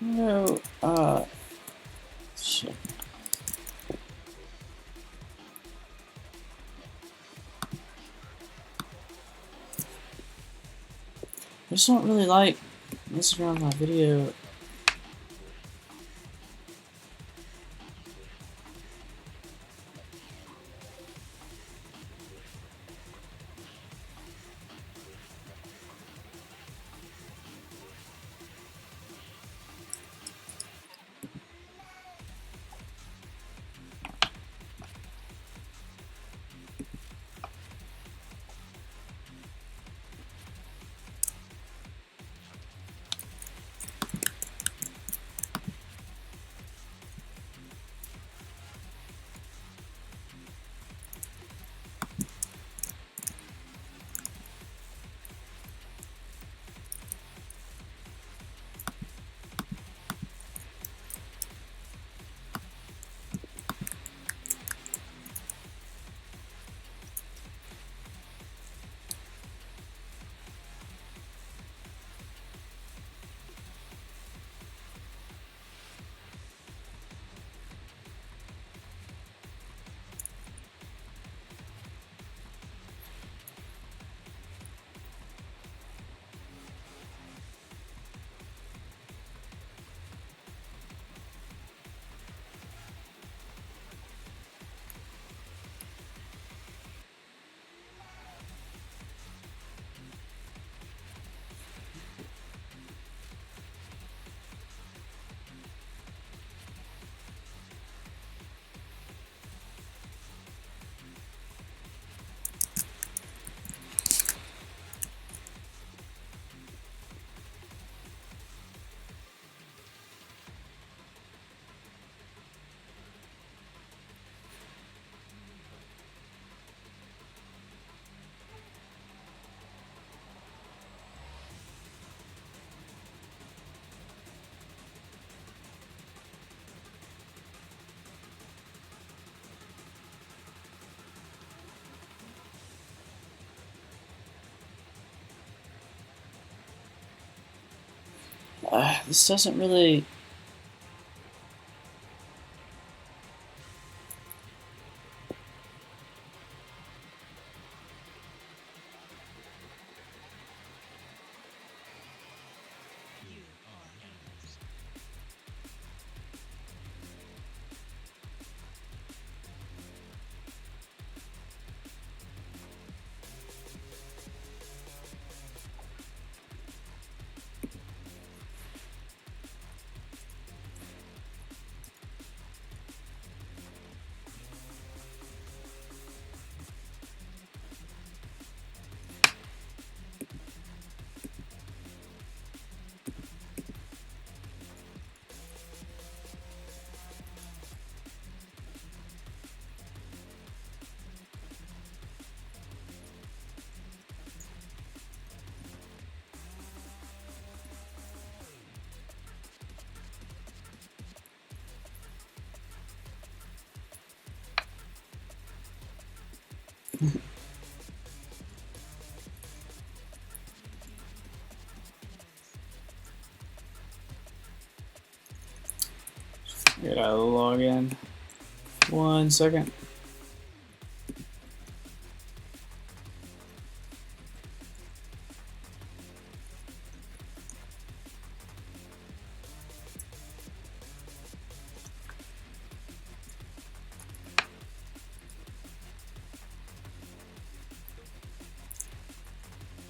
No, shit. I just don't really like messing around with my video. This doesn't really. Gotta log in. 1 second.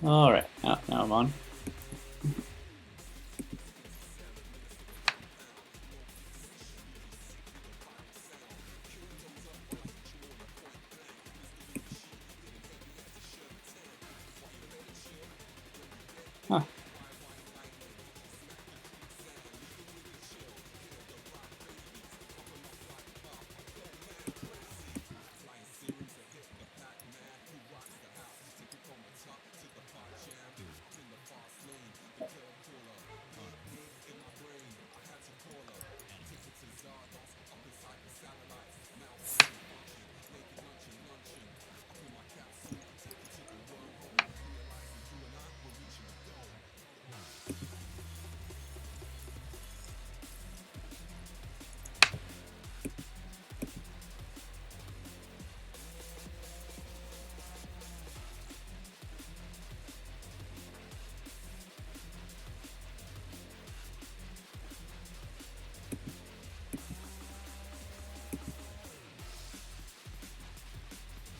Alright, now I'm on.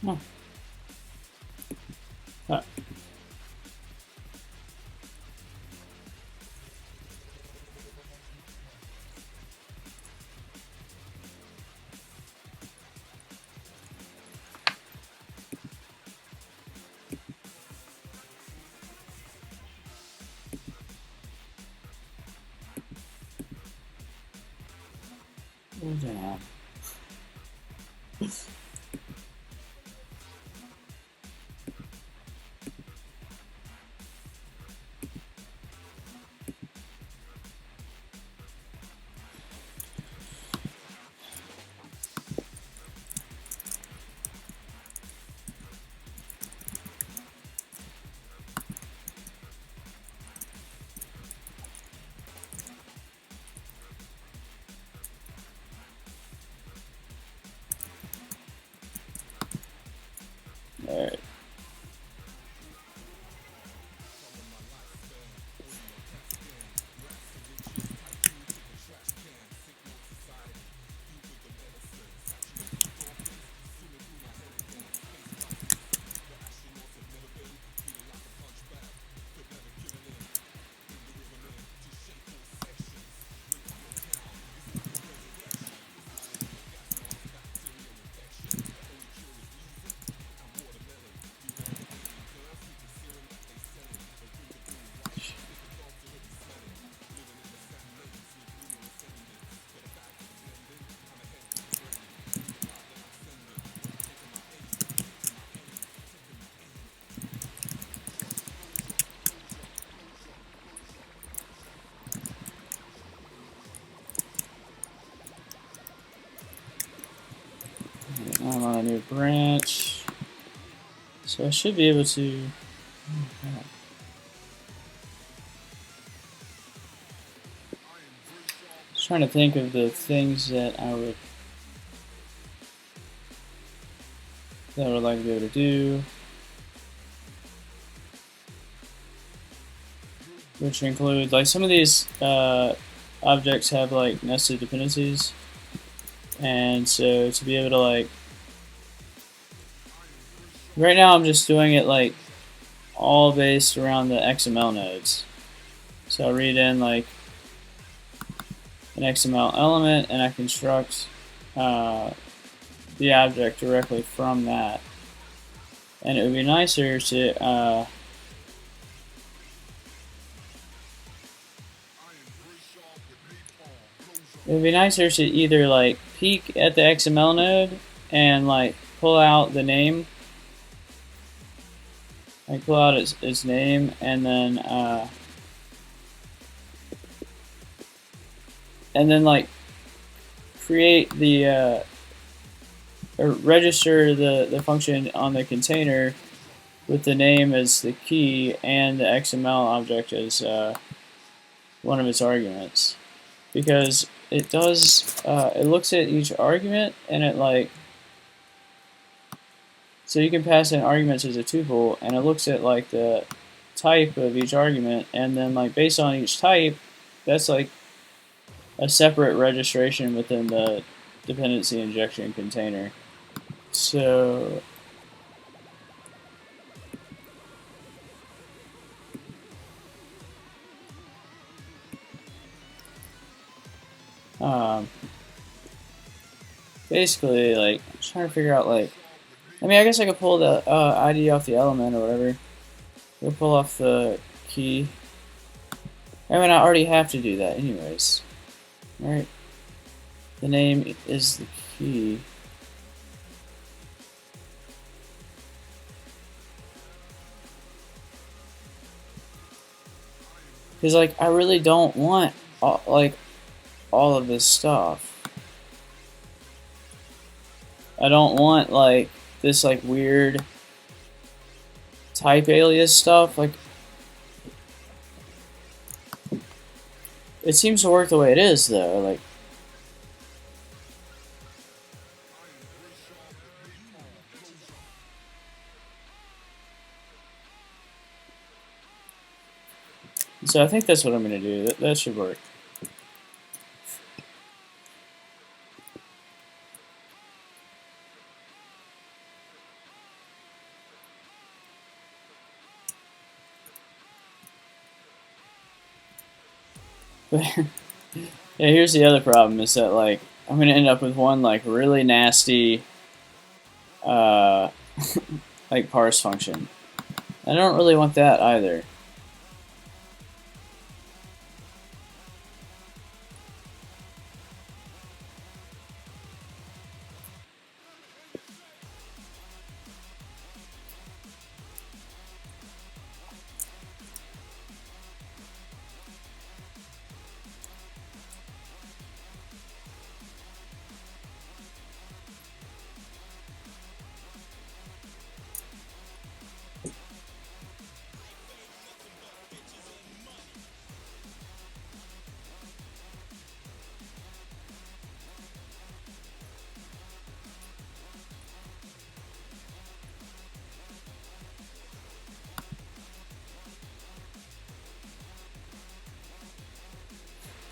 Huh. Huh. Damn. Alright. I'm on a new branch, so I should be able to. Just trying to think of the things that I would like to be able to do, which include like some of these objects have like nested dependencies, and so to be able to like. Right now I'm just doing it like all based around the XML nodes. So I'll read in like an XML element and I construct the object directly from that. And it would be nicer to either like peek at the XML node and like pull out the name. Like pull out its name and then like create the or register the function on the container with the name as the key and the XML object as one of its arguments, because it does it looks at each argument and it like, so you can pass in arguments as a tuple and it looks at like the type of each argument, and then like based on each type, that's like a separate registration within the dependency injection container. So basically, like, I'm trying to figure out, like, I mean, I guess I could pull the ID off the element or whatever. We'll pull off the key. I mean, I already have to do that anyways. Right? The name is the key. Because, like, I really don't want, all of this stuff. I don't want, like, this, like, weird type alias stuff. Like, it seems to work the way it is, though. Like, so I think that's what I'm going to do. That should work. Yeah, here's the other problem, is that like I'm gonna end up with one like really nasty uh, like parse function. I don't really want that either.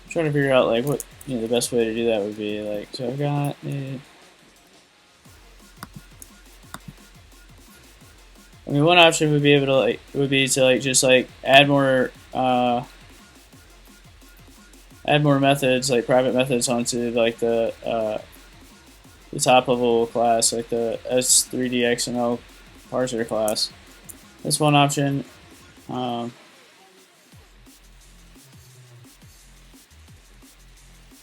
I'm trying to figure out like what the best way to do that would be. Like, so I've got I mean, one option would be able to just like add more methods, like private methods, onto like the top level class, like the S3D parser class. That's one option.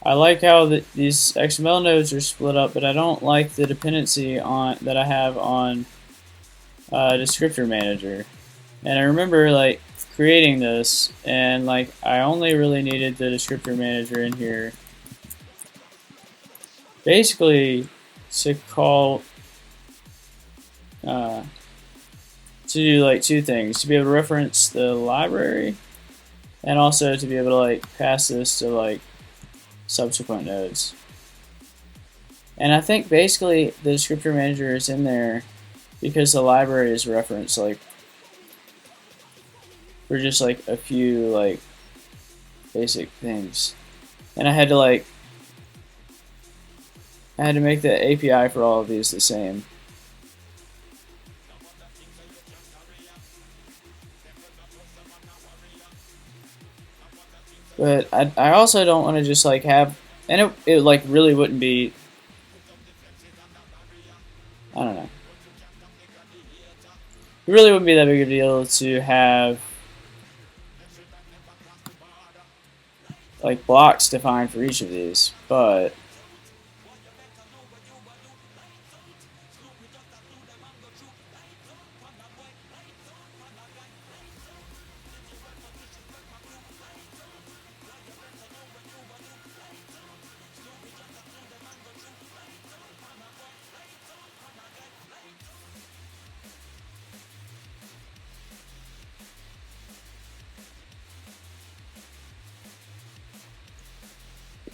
I like how these XML nodes are split up, but I don't like the dependency that I have on descriptor manager. And I remember like creating this, and like I only really needed the descriptor manager in here basically to call to do like two things: to be able to reference the library, and also to be able to like pass this to like subsequent nodes. And I think basically the descriptor manager is in there because the library is referenced like for just like a few like basic things. And I had to make the API for all of these the same. But I also don't want to just like have, and it like really wouldn't be, I don't know. It really wouldn't be that big of a deal to have like blocks defined for each of these, but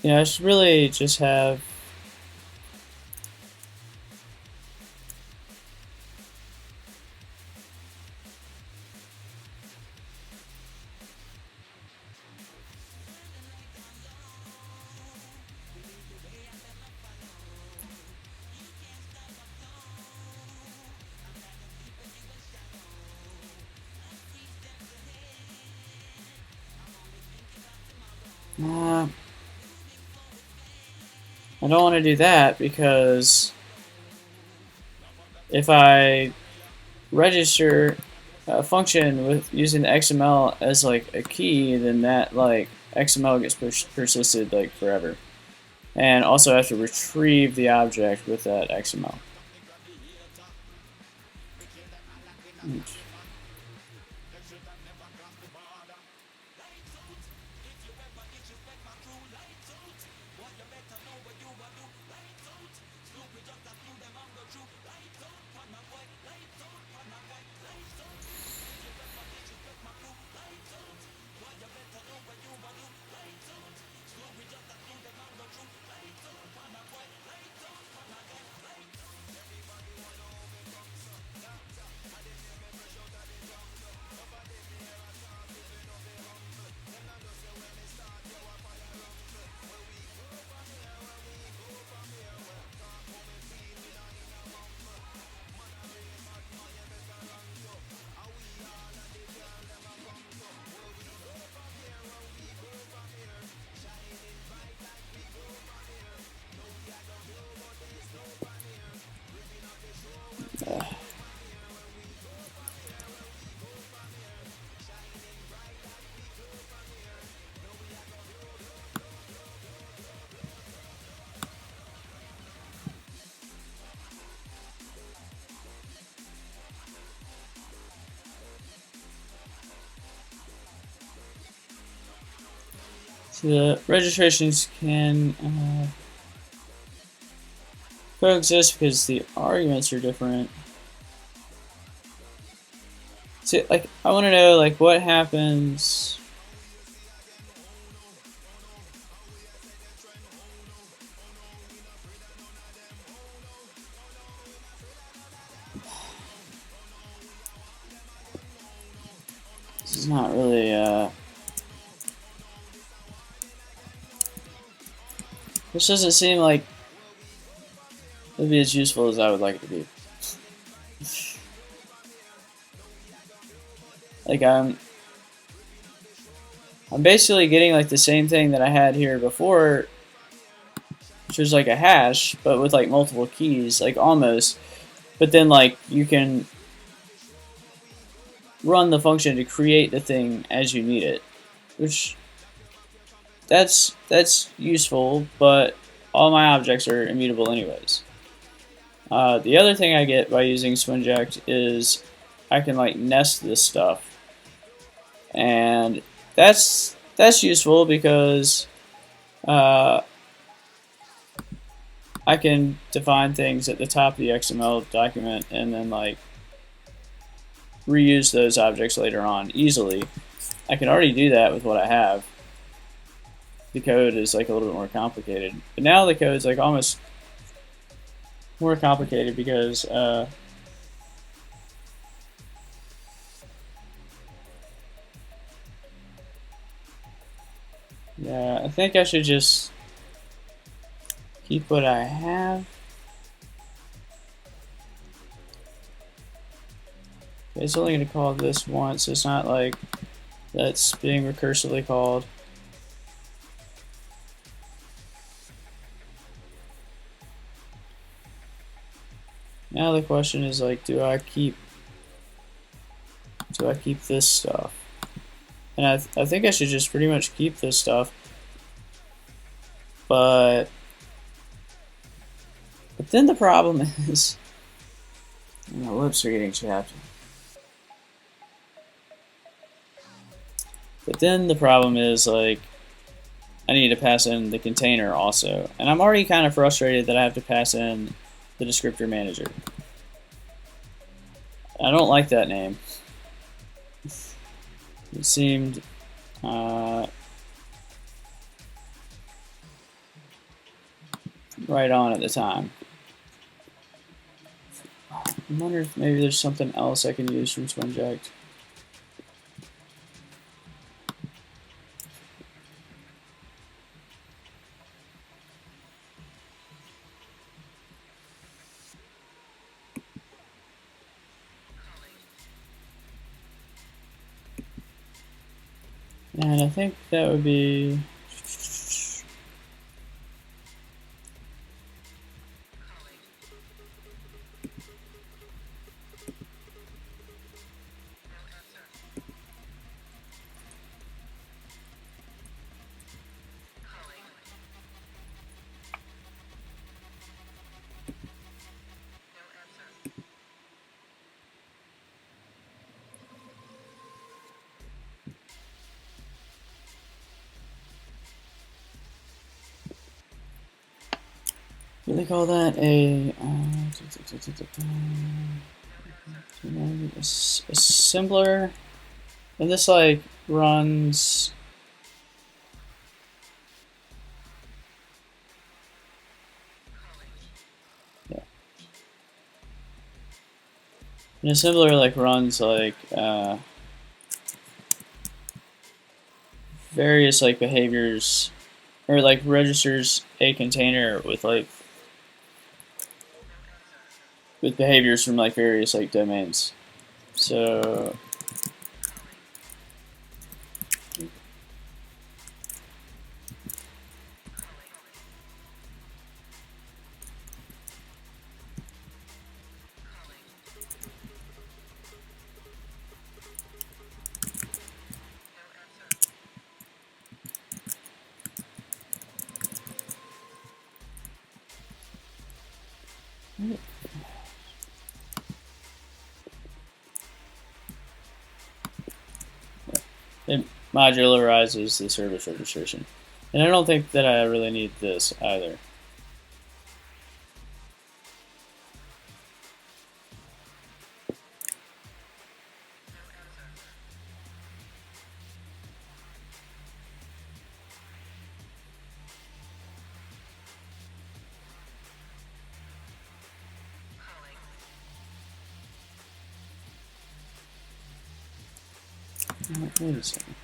Yeah, I should really just have I don't want to do that because if I register a function with using the XML as like a key, then that like XML gets persisted like forever. And also I have to retrieve the object with that XML. Oops. So the registrations can coexist because the arguments are different. So, like, I want to know, like, what happens. This is not really, this doesn't seem like it'd be as useful as I would like it to be. Like, I'm basically getting, like, the same thing that I had here before, which was, like, a hash, but with, like, multiple keys, like, almost. But then, like, you can run the function to create the thing as you need it, which that's useful, but all my objects are immutable anyways. The other thing I get by using Swinject is I can like nest this stuff, and that's useful because I can define things at the top of the XML document and then like reuse those objects later on easily. I can already do that with what I have. The code is like a little bit more complicated, but now the code is like almost more complicated because yeah, I think I should just keep what I have. It's only going to call this once. It's not like that's being recursively called. Now the question is like, do I keep this stuff? And I think I should just pretty much keep this stuff. But then the problem is, my lips are getting chapped. But then the problem is like, I need to pass in the container also. And I'm already kind of frustrated that I have to pass in the descriptor manager. I don't like that name. It seemed right on at the time. I wonder if maybe there's something else I can use from Twinject. And I think that would be what do they call that? A assembler, and this like runs. Yeah. An assembler like runs like various like behaviors, or like registers a container with like with behaviors from like various like domains. So it modularizes the service registration. And I don't think that I really need this either. Wait a second.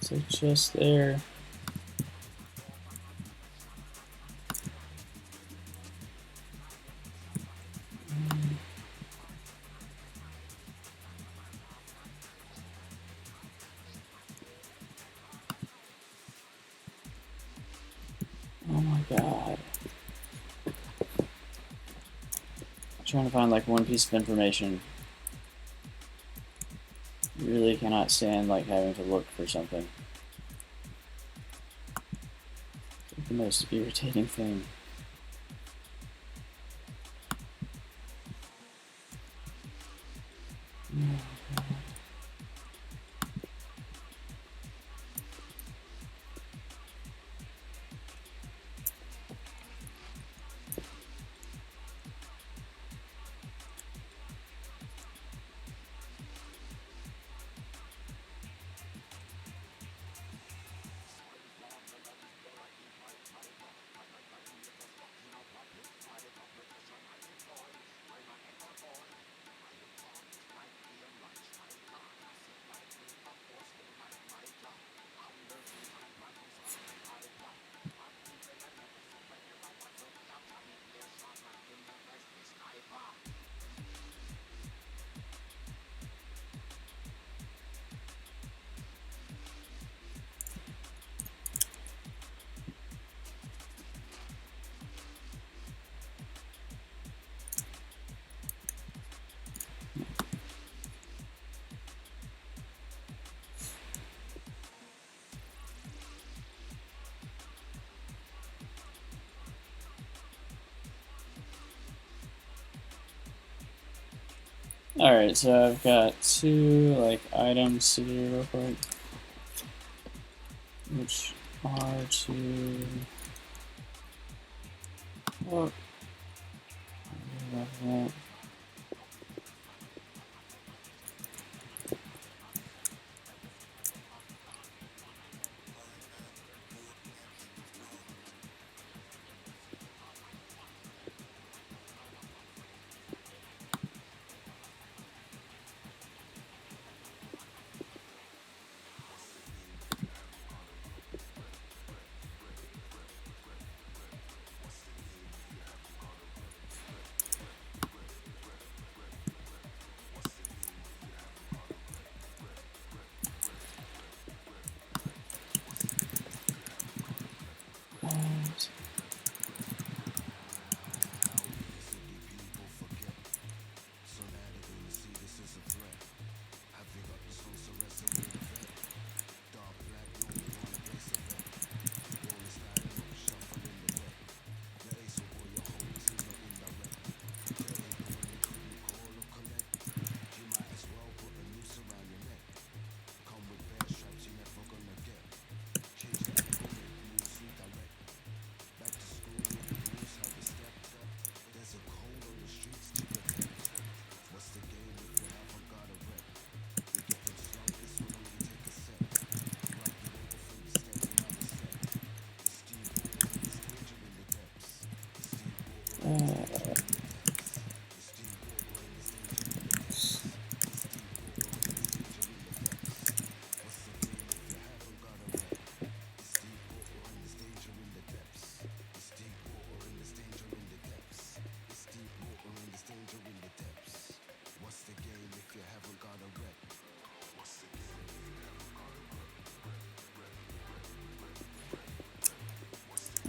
So just there. Oh my god. I'm trying to find like one piece of information. You really cannot stand like having to look for something. It's like the most irritating thing. Oh, God. Alright, so I've got two like items to do real quick, which are to oh, that.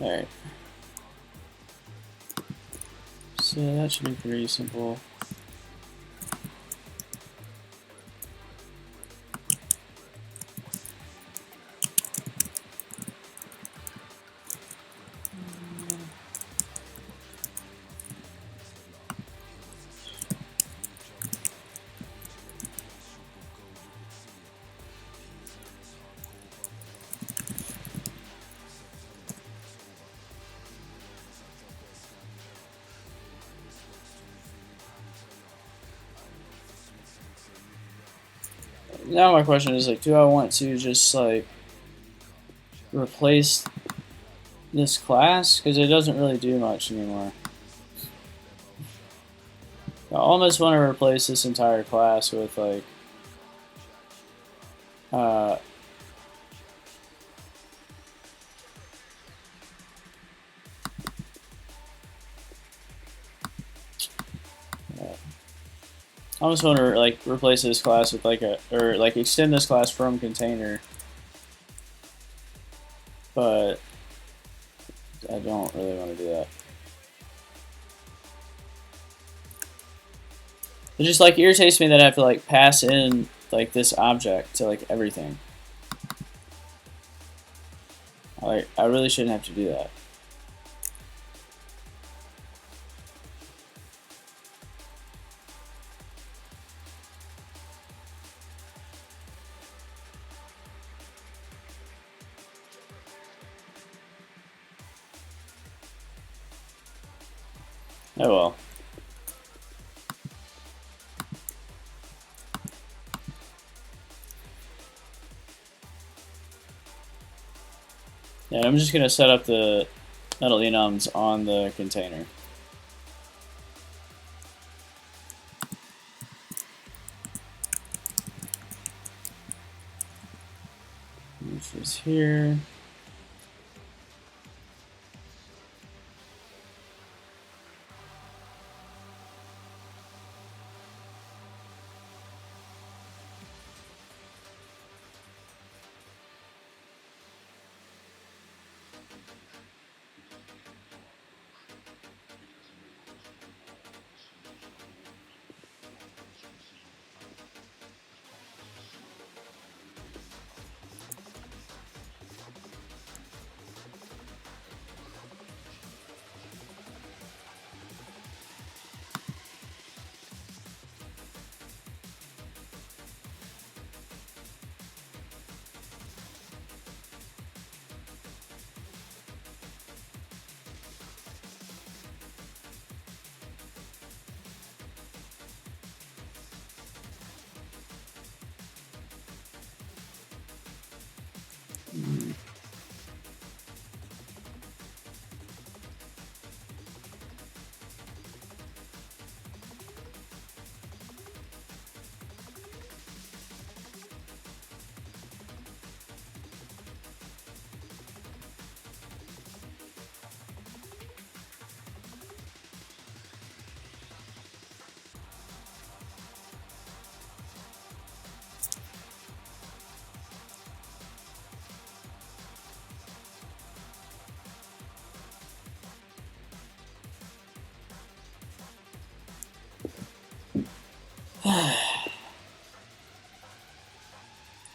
Alright. So that should be pretty simple. Now my question is like, do I want to just like replace this class? Because it doesn't really do much anymore. I almost want to replace this entire class with like uh, I almost want to like replace this class with like or like extend this class from container, but I don't really want to do that. It just like irritates me that I have to like pass in like this object to like everything. Like I really shouldn't have to do that. Oh well. Yeah, I'm just gonna set up the metal enums on the container. Which is here.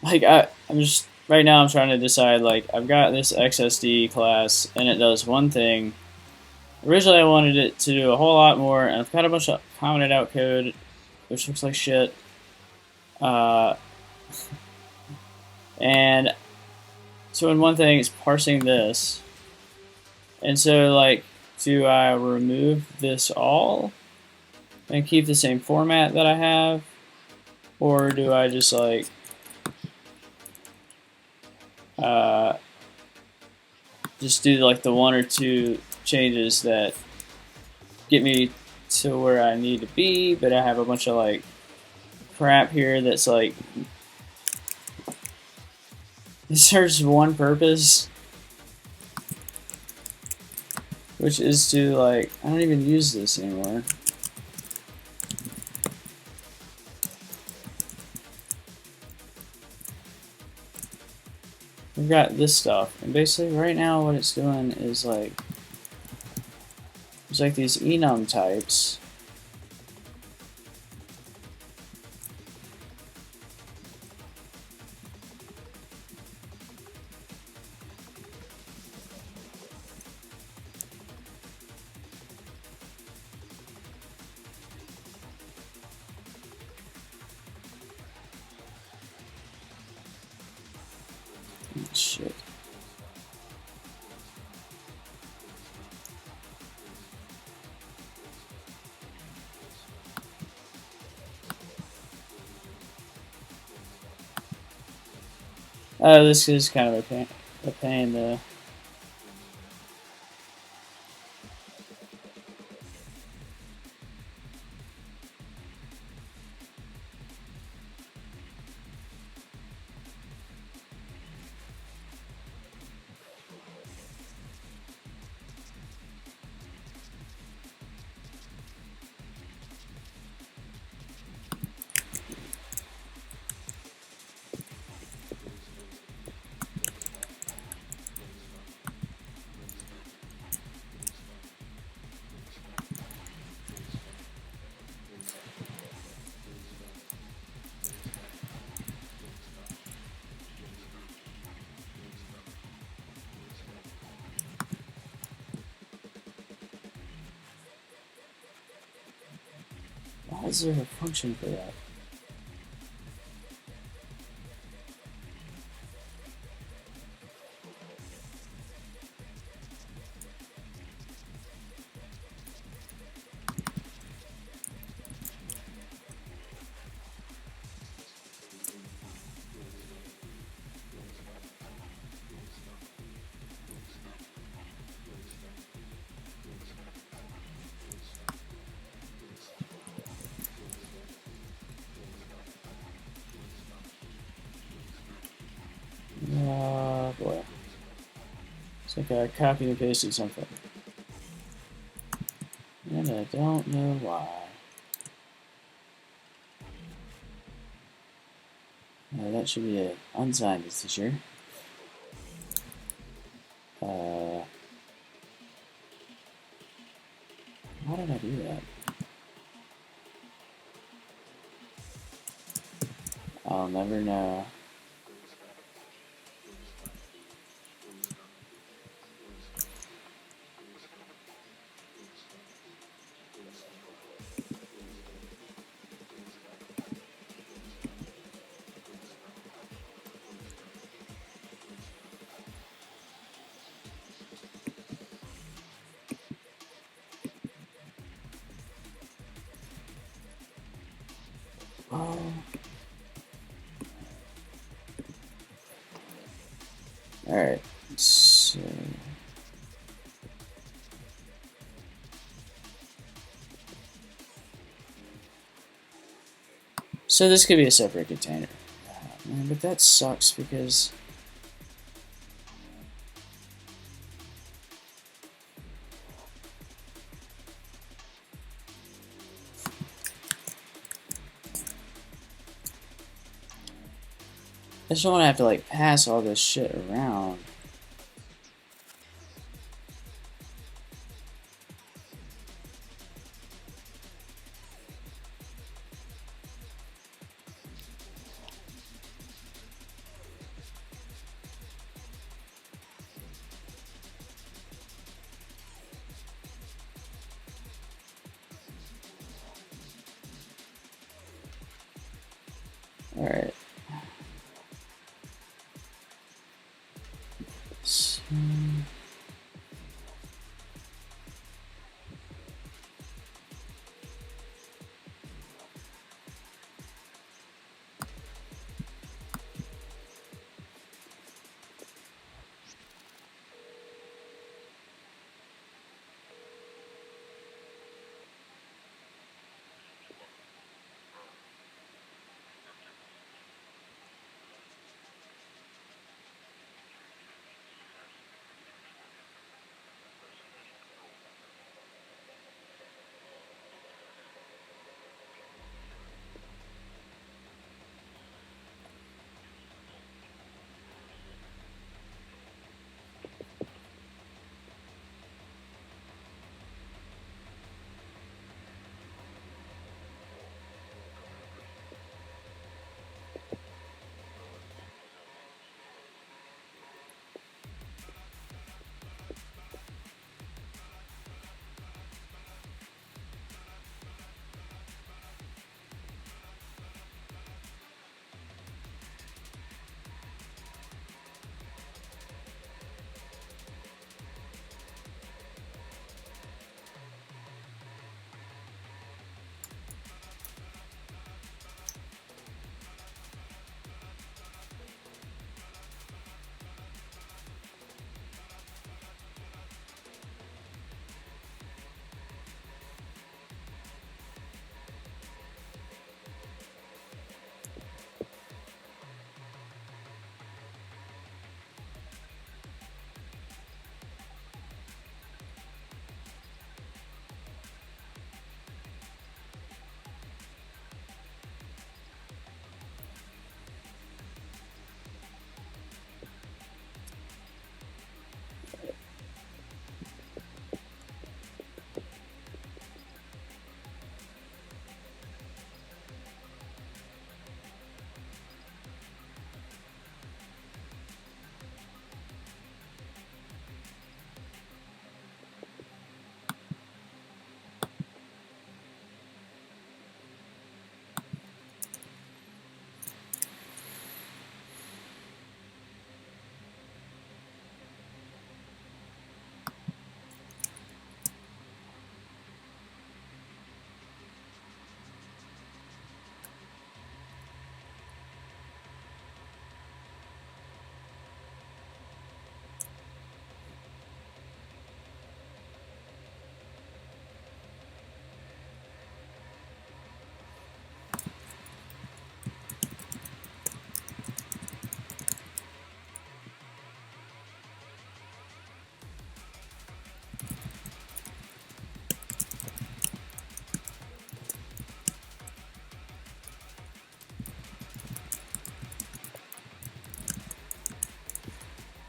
Like I'm just right now I'm trying to decide, like, I've got this XSD class and it does one thing. Originally I wanted it to do a whole lot more, and I've got a bunch of commented out code which looks like shit. Uh, and so in one thing it's parsing this. And so, like, do I remove this all and keep the same format that I have? Or do I just, like, just do, like, the one or two changes that get me to where I need to be, but I have a bunch of, like, crap here that's, like, it serves one purpose, which is to, like, I don't even use this anymore. We've got this stuff, and basically right now what it's doing is, like, there's like these enum types. Shit. Oh, this is kind of a pain to. Why is there a function for that? Oh boy. It's like I copied and pasted something. And I don't know why. That should be an unsigned teacher. Why did I do that? I'll never know. Oh. Alright, so this could be a separate container. Oh, man, but that sucks because I just don't want to have to, like, pass all this shit around.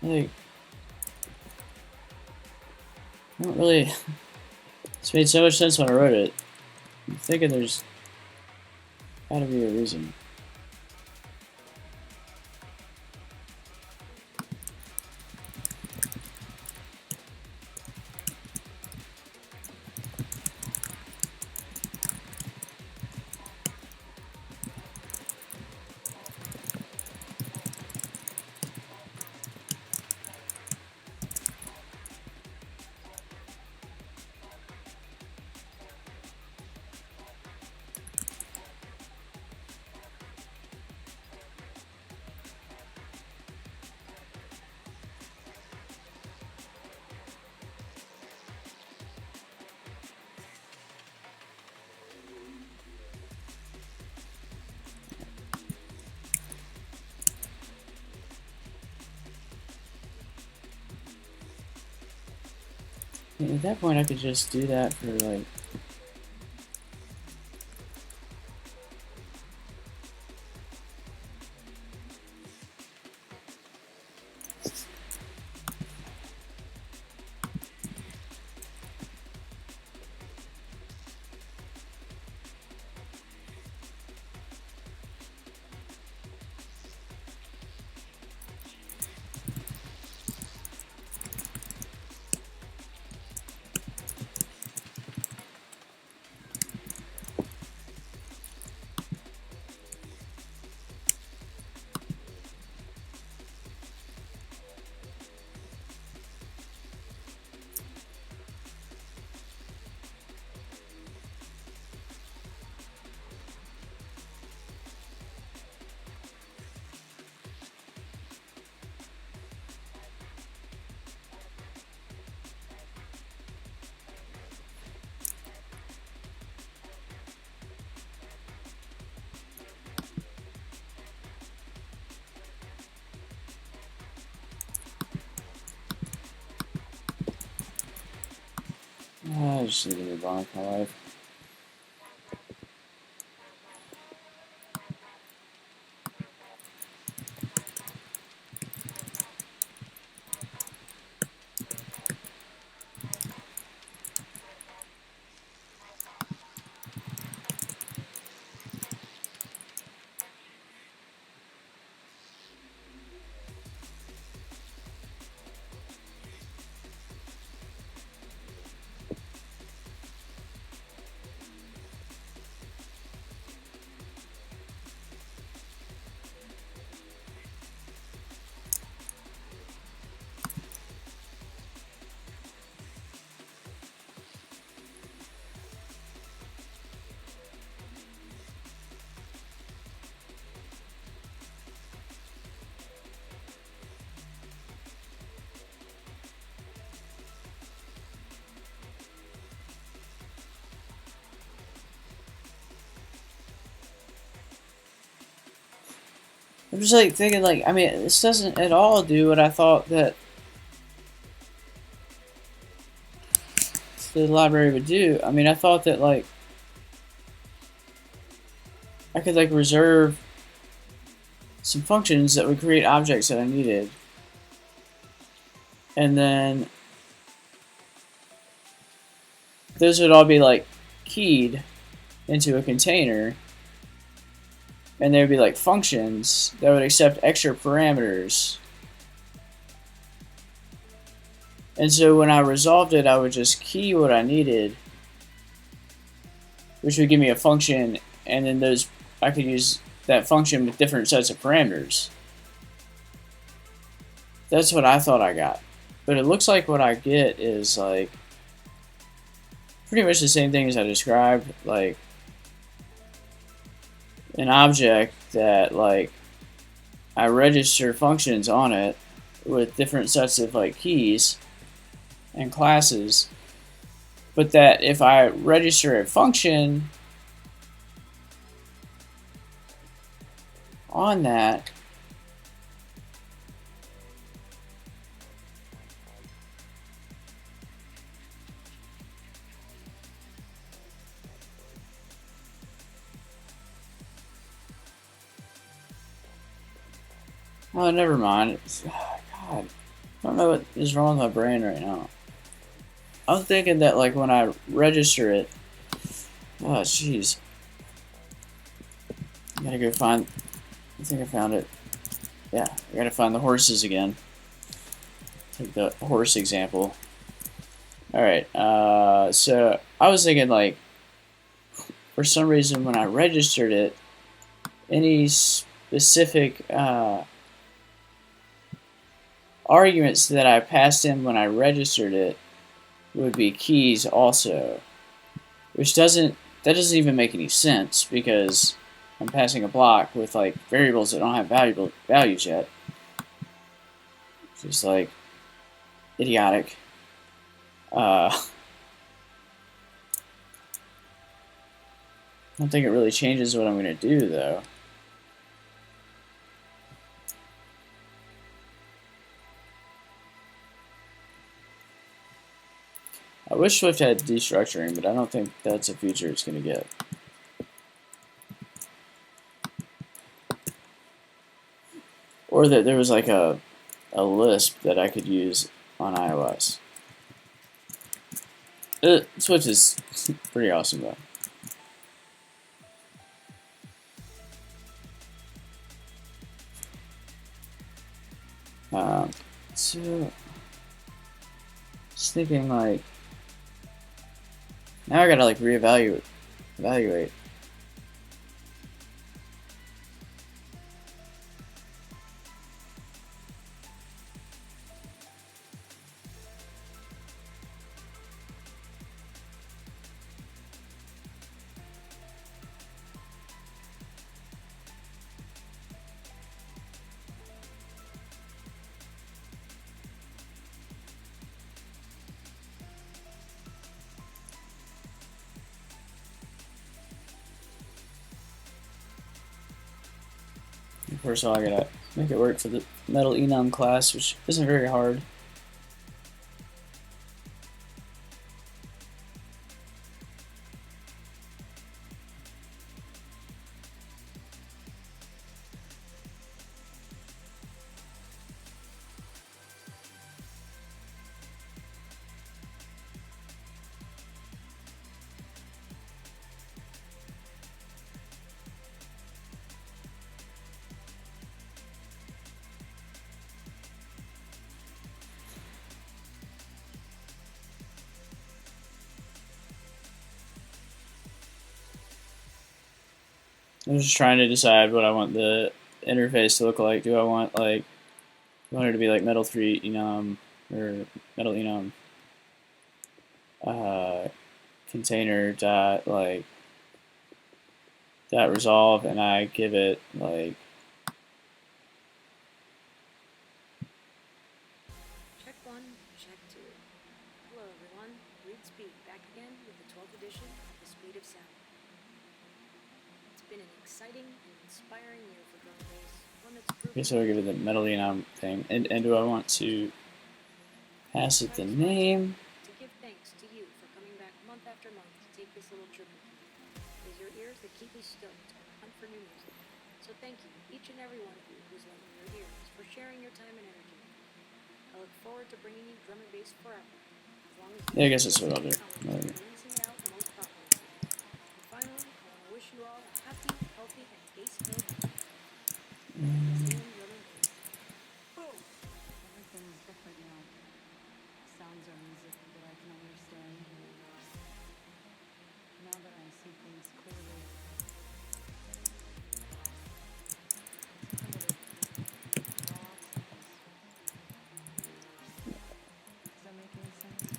Like, I don't really. This made so much sense when I wrote it. I'm thinking there's gotta be a reason. At that point, I could just do that for like. just need to move on with my life. I'm just like thinking, like, I mean, this doesn't at all do what I thought that the library would do. I mean, I thought that, like, I could, like, reserve some functions that would create objects that I needed. And then those would all be, like, keyed into a container. And there would be, like, functions that would accept extra parameters. And so when I resolved it, I would just key what I needed, which would give me a function, and then those I could use that function with different sets of parameters. That's what I thought I got. But it looks like what I get is, like, pretty much the same thing as I described, like an object that, like, I register functions on it with different sets of, like, keys and classes, but that if I register a function on that, oh, never mind. God, I don't know what is wrong with my brain right now. I was thinking that, like, when I register it, oh, jeez. I gotta go find, I think I found it. Yeah, I gotta find the horses again. Take the horse example. Alright, so I was thinking, like, for some reason when I registered it, any specific arguments that I passed in when I registered it would be keys also, which that doesn't even make any sense, because I'm passing a block with, like, variables that don't have values yet. It's just, like, idiotic. I don't think it really changes what I'm going to do, though. I wish Swift had destructuring, but I don't think that's a feature it's going to get. Or that there was, like, a Lisp that I could use on iOS. Swift is pretty awesome, though. So, just thinking, like, now I gotta, like, evaluate. First of all, I gotta make it work for the metal enum class, which isn't very hard. I'm just trying to decide what I want the interface to look like. Do I want like, I want it to be like metal 3 enum or metal enum container dot like dot resolve, and I give it like Check 1, check 2. Hello everyone, Reed Speed back again with the 12th edition of The Speed of Sound. It's been an exciting and inspiring year for drum and bass, one that's okay, proven so I give it the metal enum thing, and do I want to pass it the name? to give thanks to you for coming back month after month to take this little trip with me. It is your ears that keep me stoked on the hunt for new music. So thank you, each and every one of you who's lent me your ears, for sharing your time and energy. I look forward to bringing you drum and bass forever, as long as Yeah, I guess that's what I'll do. releasing it out most properly. And finally, I want to wish you all a happy, healthy, and bass-filled year. Museum Drum and Bass. Everything is different now. Sounds are music that I can understand. Now that I see things clearly. Primitive, raw sounds. Does that make any sense?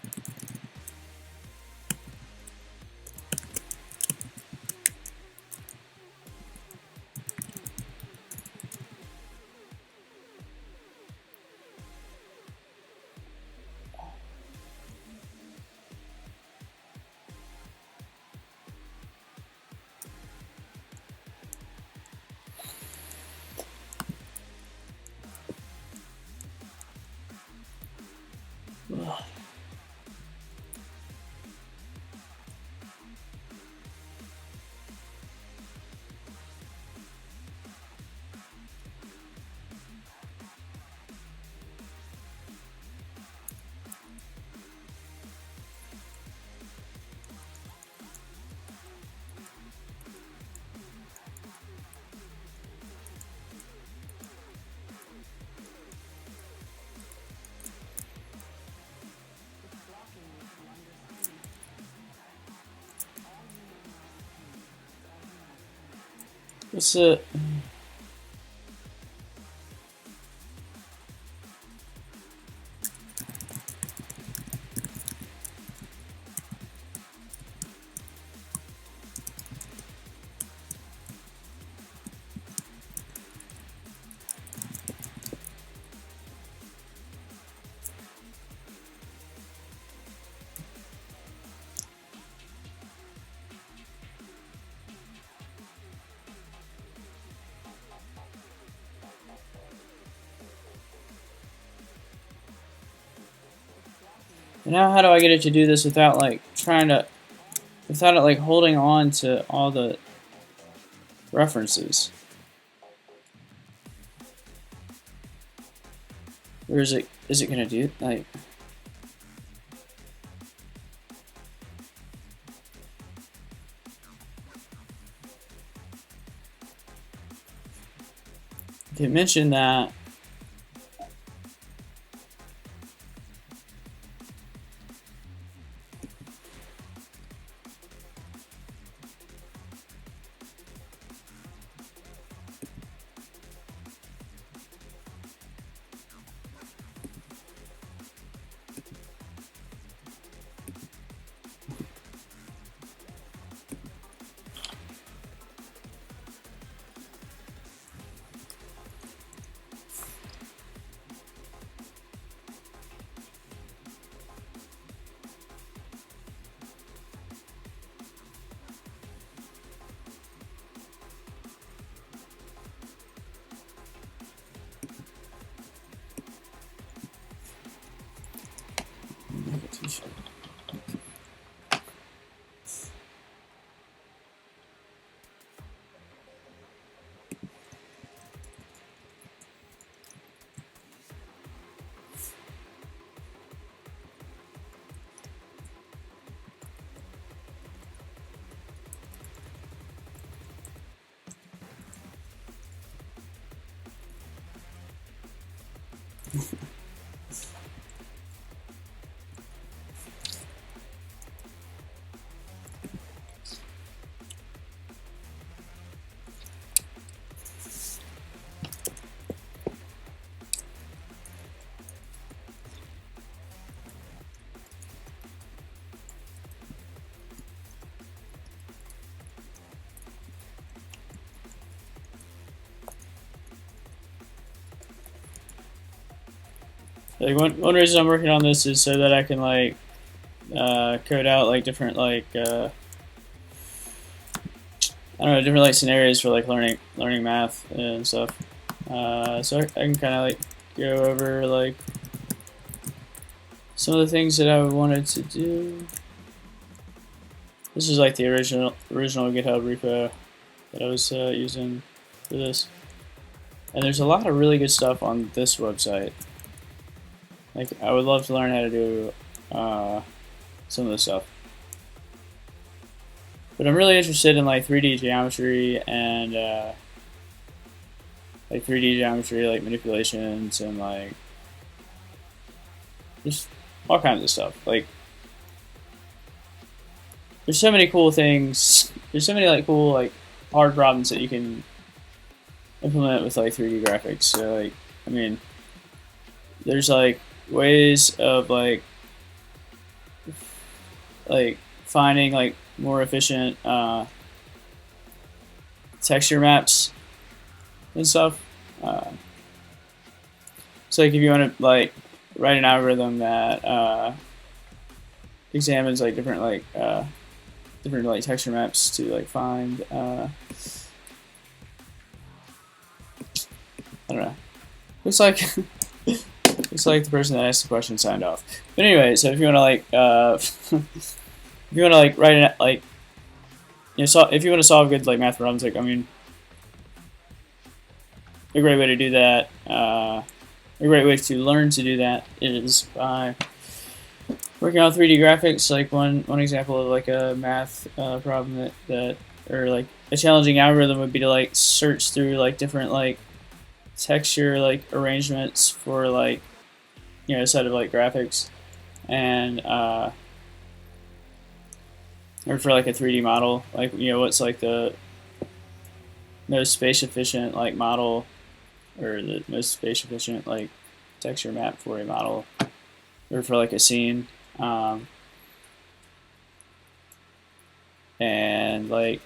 What's it? Now how do I get it to do this without like without it like holding on to all the references? Or is it gonna do like? They mentioned that. Like one reason I'm working on this is so that I can like code out like different like I don't know, different like scenarios for like learning math and stuff. So I can kind of like go over like some of the things that I wanted to do. This is like the original GitHub repo that I was using for this, and there's a lot of really good stuff on this website. Like I would love to learn how to do some of this stuff. But I'm really interested in like 3D geometry and like 3D geometry, like manipulations and like just all kinds of stuff. Like there's so many cool things. There's so many like cool like hard problems that you can implement with like 3D graphics. So like I mean, there's like ways of like finding like more efficient texture maps and stuff. So like if you want to like write an algorithm that examines like different like texture maps to like find I don't know. Looks like looks like the person that asked the question signed off. But anyway, so if you want to like if you want to like write it like if you want to solve good like math problems, like I mean, a great way to do that, a great way to learn to do that is by working on 3D graphics. Like one example of like a math problem that or like a challenging algorithm would be to like search through like different like texture like arrangements for like a set of like graphics and or for like a 3D model, like what's like the most space efficient like model or the most space efficient like texture map for a model or for like a scene, and like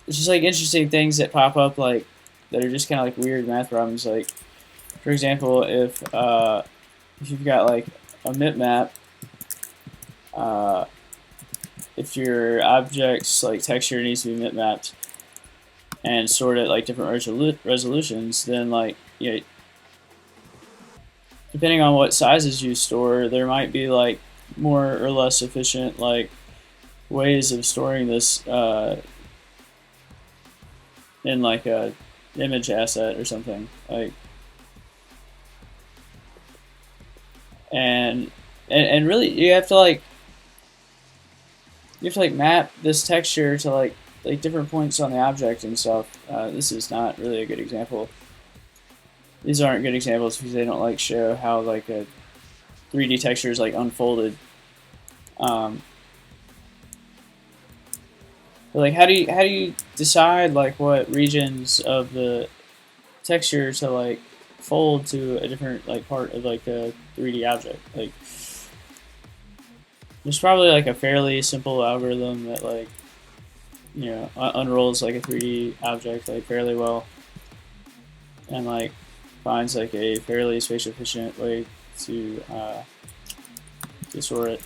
it's just like interesting things that pop up like that are just kind of like weird math problems. Like for example, if you've got like a map, if your object's like texture needs to be mapped and stored at like different resolutions, then like depending on what sizes you store, there might be like more or less efficient like ways of storing this in like a image asset or something like, and really you have to like map this texture to like different points on the object and stuff. This is not really a good example. These aren't good examples because they don't like show how like a 3D texture is like unfolded. But like how do you decide like what regions of the texture to like fold to a different like part of like a 3D object? Like there's probably like a fairly simple algorithm that like unrolls like a 3D object like fairly well and like finds like a fairly space efficient way to store it.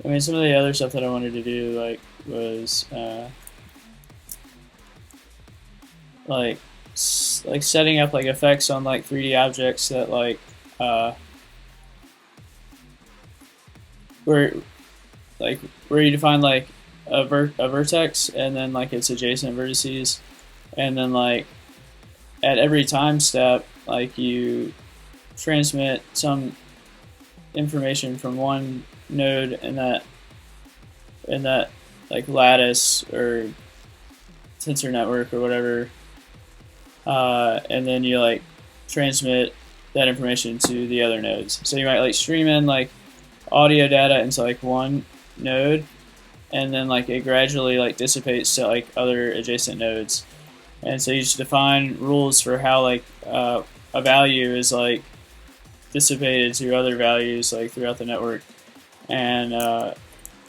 I mean, some of the other stuff that I wanted to do like was like setting up like effects on like 3D objects that like where you define like a vertex and then like its adjacent vertices, and then like at every time step like you transmit some information from one node in that like lattice or tensor network or whatever, and then you like transmit that information to the other nodes. So you might like stream in like audio data into like one node, and then like it gradually like dissipates to like other adjacent nodes. And so you just define rules for how like a value is like dissipated to other values like throughout the network. And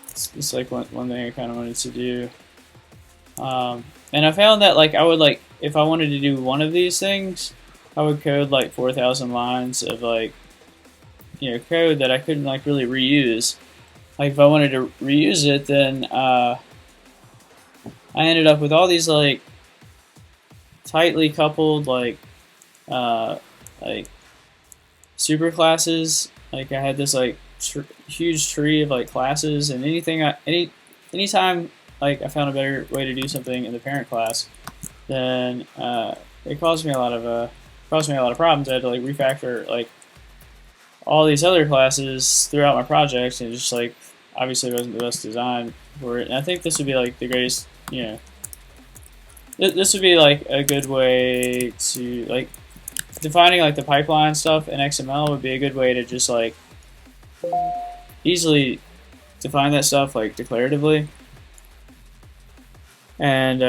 it's like one thing I kind of wanted to do. And I found that like I would like if I wanted to do one of these things, I would code like 4,000 lines of like, code that I couldn't like really reuse. Like if I wanted to reuse it, then I ended up with all these like tightly coupled uh, like super classes. Like I had this like huge tree of like classes, and anytime like I found a better way to do something in the parent class, then it caused me a lot of problems. I had to like refactor like all these other classes throughout my projects, and it just like obviously wasn't the best design for it. And I think this would be like the greatest, this would be like a good way to like defining like the pipeline stuff in XML would be a good way to just like easily define that stuff like declaratively, and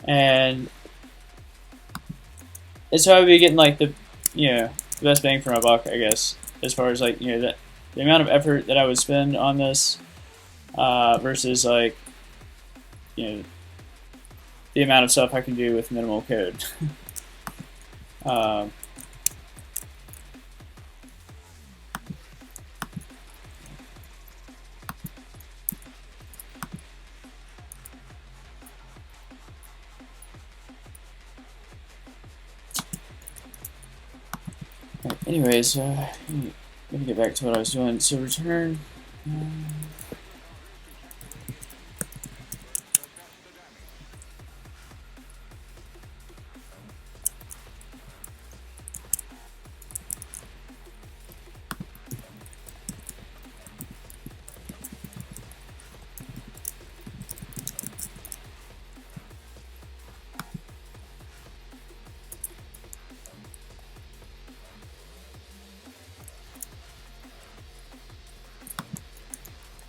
and so I would be getting like the the best bang for my buck, I guess, as far as like the amount of effort that I would spend on this versus like the amount of stuff I can do with minimal code. um, anyways, let me get back to what I was doing. So return.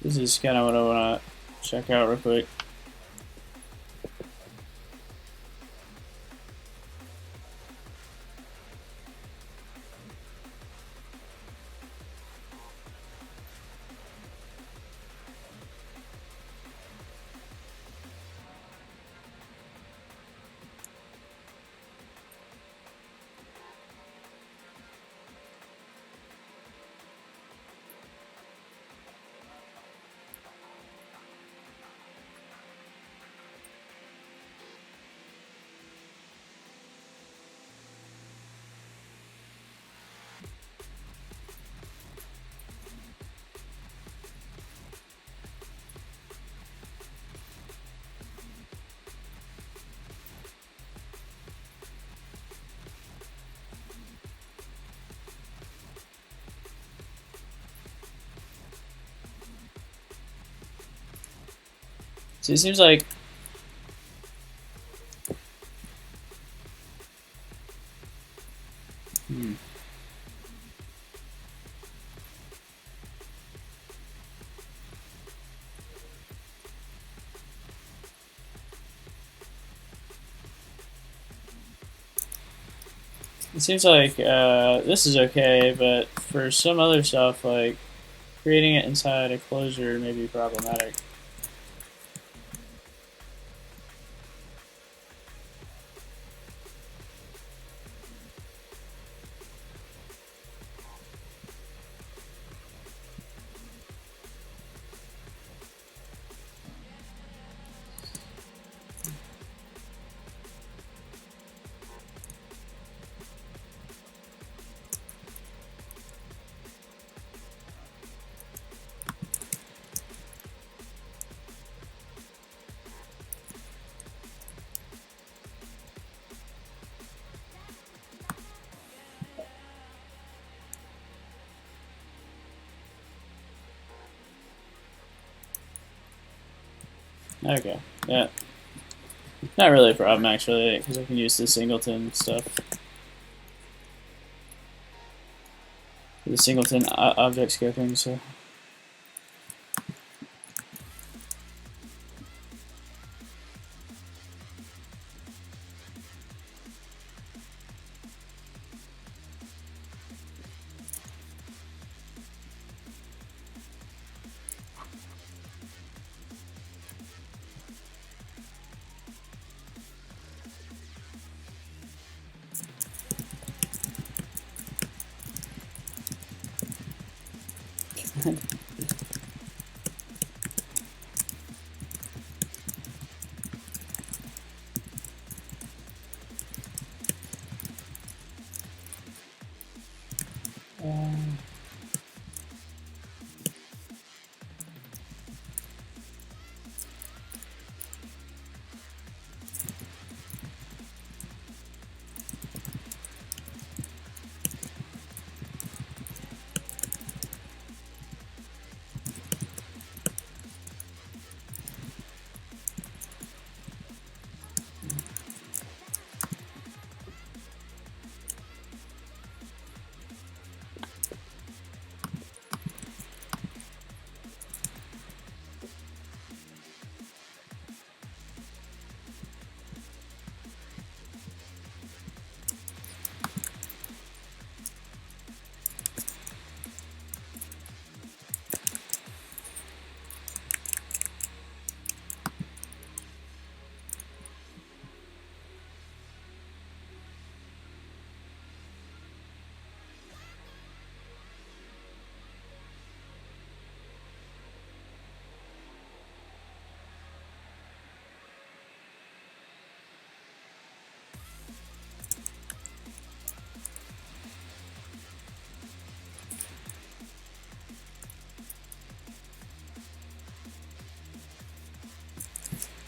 This is kind of what I want to check out real quick. So it seems like this is okay, but for some other stuff like creating it inside a closure may be problematic. Okay, yeah. Not really a problem actually, because I can use the singleton stuff. The singleton object scoping, so.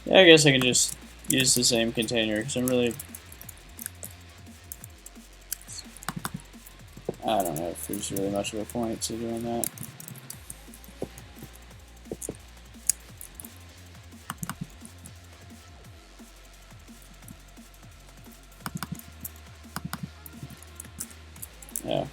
Yeah, I guess I can just use the same container because I'm really, I don't know if there's really much of a point to doing that. Yeah.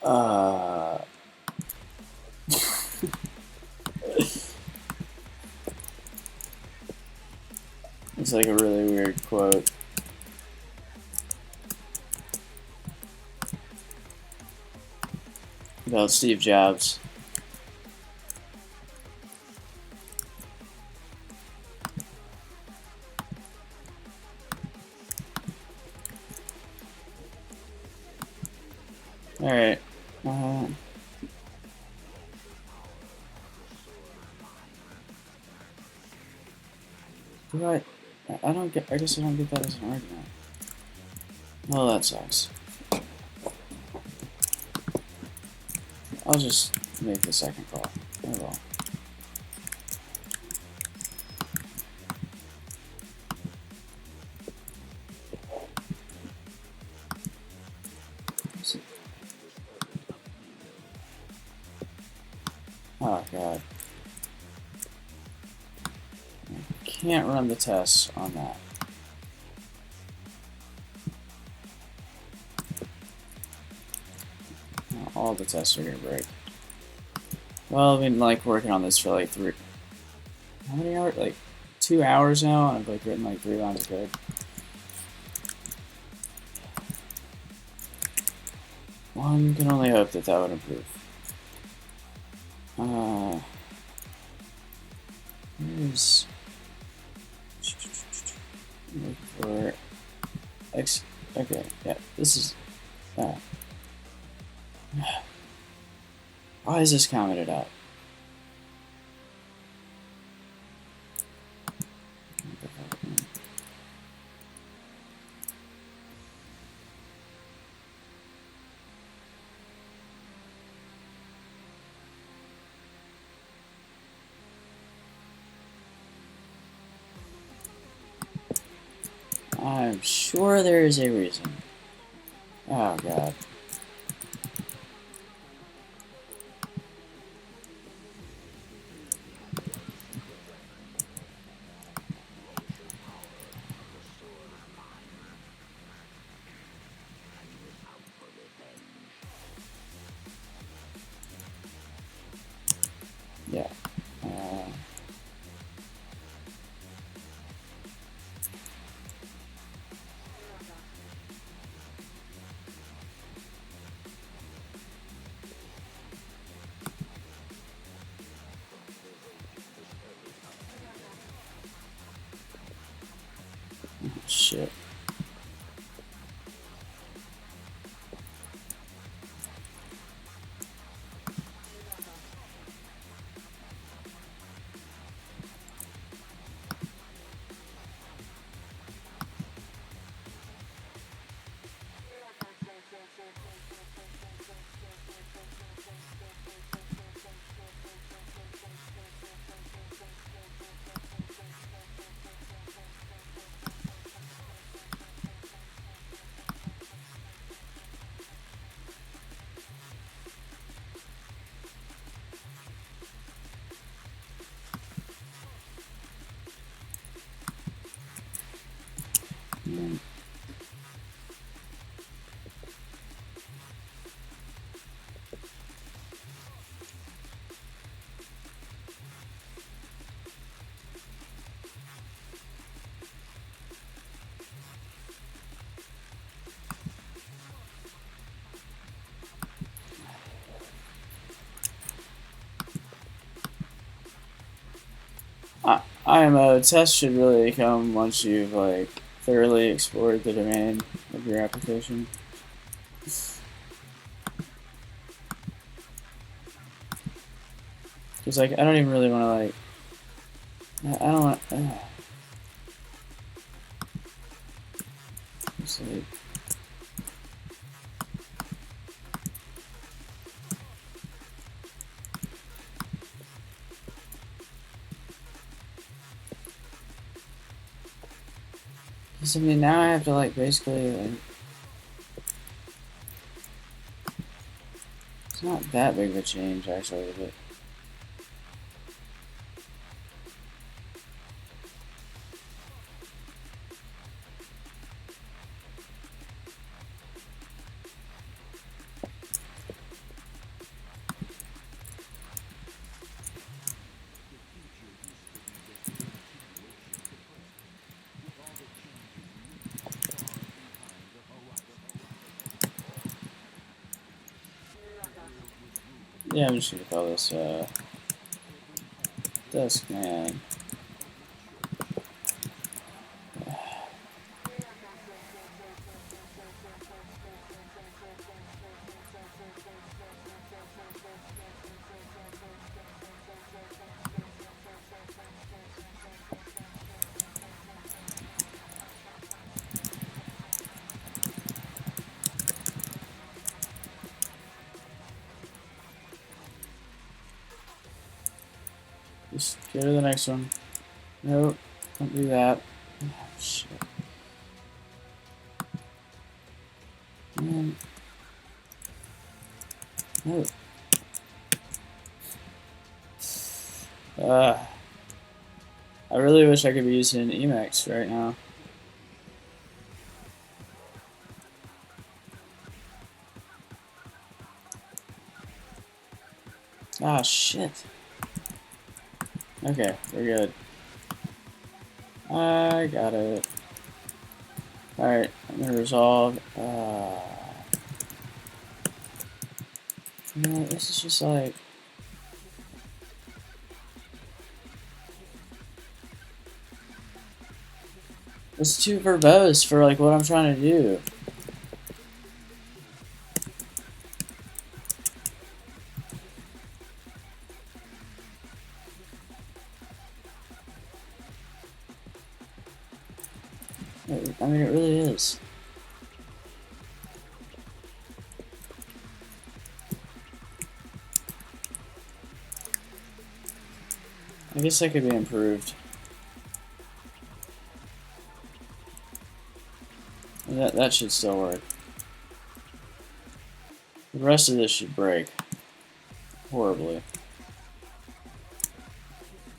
Uh, it's like a really weird quote. About Steve Jobs. Alright. Do I don't get, I guess I don't get that as an argument. Well, that sucks. I'll just make the second call. Oh well. Oh god. I can't run the tests on that. All the tests are gonna break. Well, I've been like working on this for like how many hours? Like 2 hours now, and I've like written like 3 lines of code. One can only hope that that would improve. Here's looking for X. Okay, yeah, this is. Why is this commented out? I'm sure there is a reason. Oh god. Yeah. Shit. IMO test should really come once you've like thoroughly explored the domain of your application. Because like I don't even really want to like I don't want. It's like, because I mean now I have to like basically like. It's not that big of a change actually, but. Yeah, I'm just gonna call this desk man. Just go to the next one. Nope, don't do that. Oh, shit. Man. No. I really wish I could be using Emacs right now. Ah, shit. Okay, we're good. I got it. Alright, I'm gonna resolve. No, this is just like. It's too verbose for like what I'm trying to do. I mean, it really is. I guess that could be improved. That should still work. The rest of this should break horribly.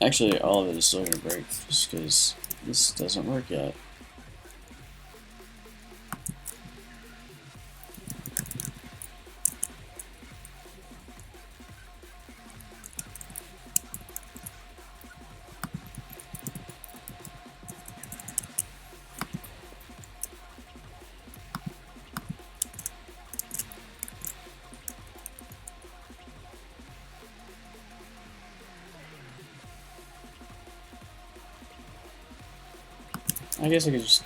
Actually, all of it is still gonna break just because this doesn't work yet. I guess I could just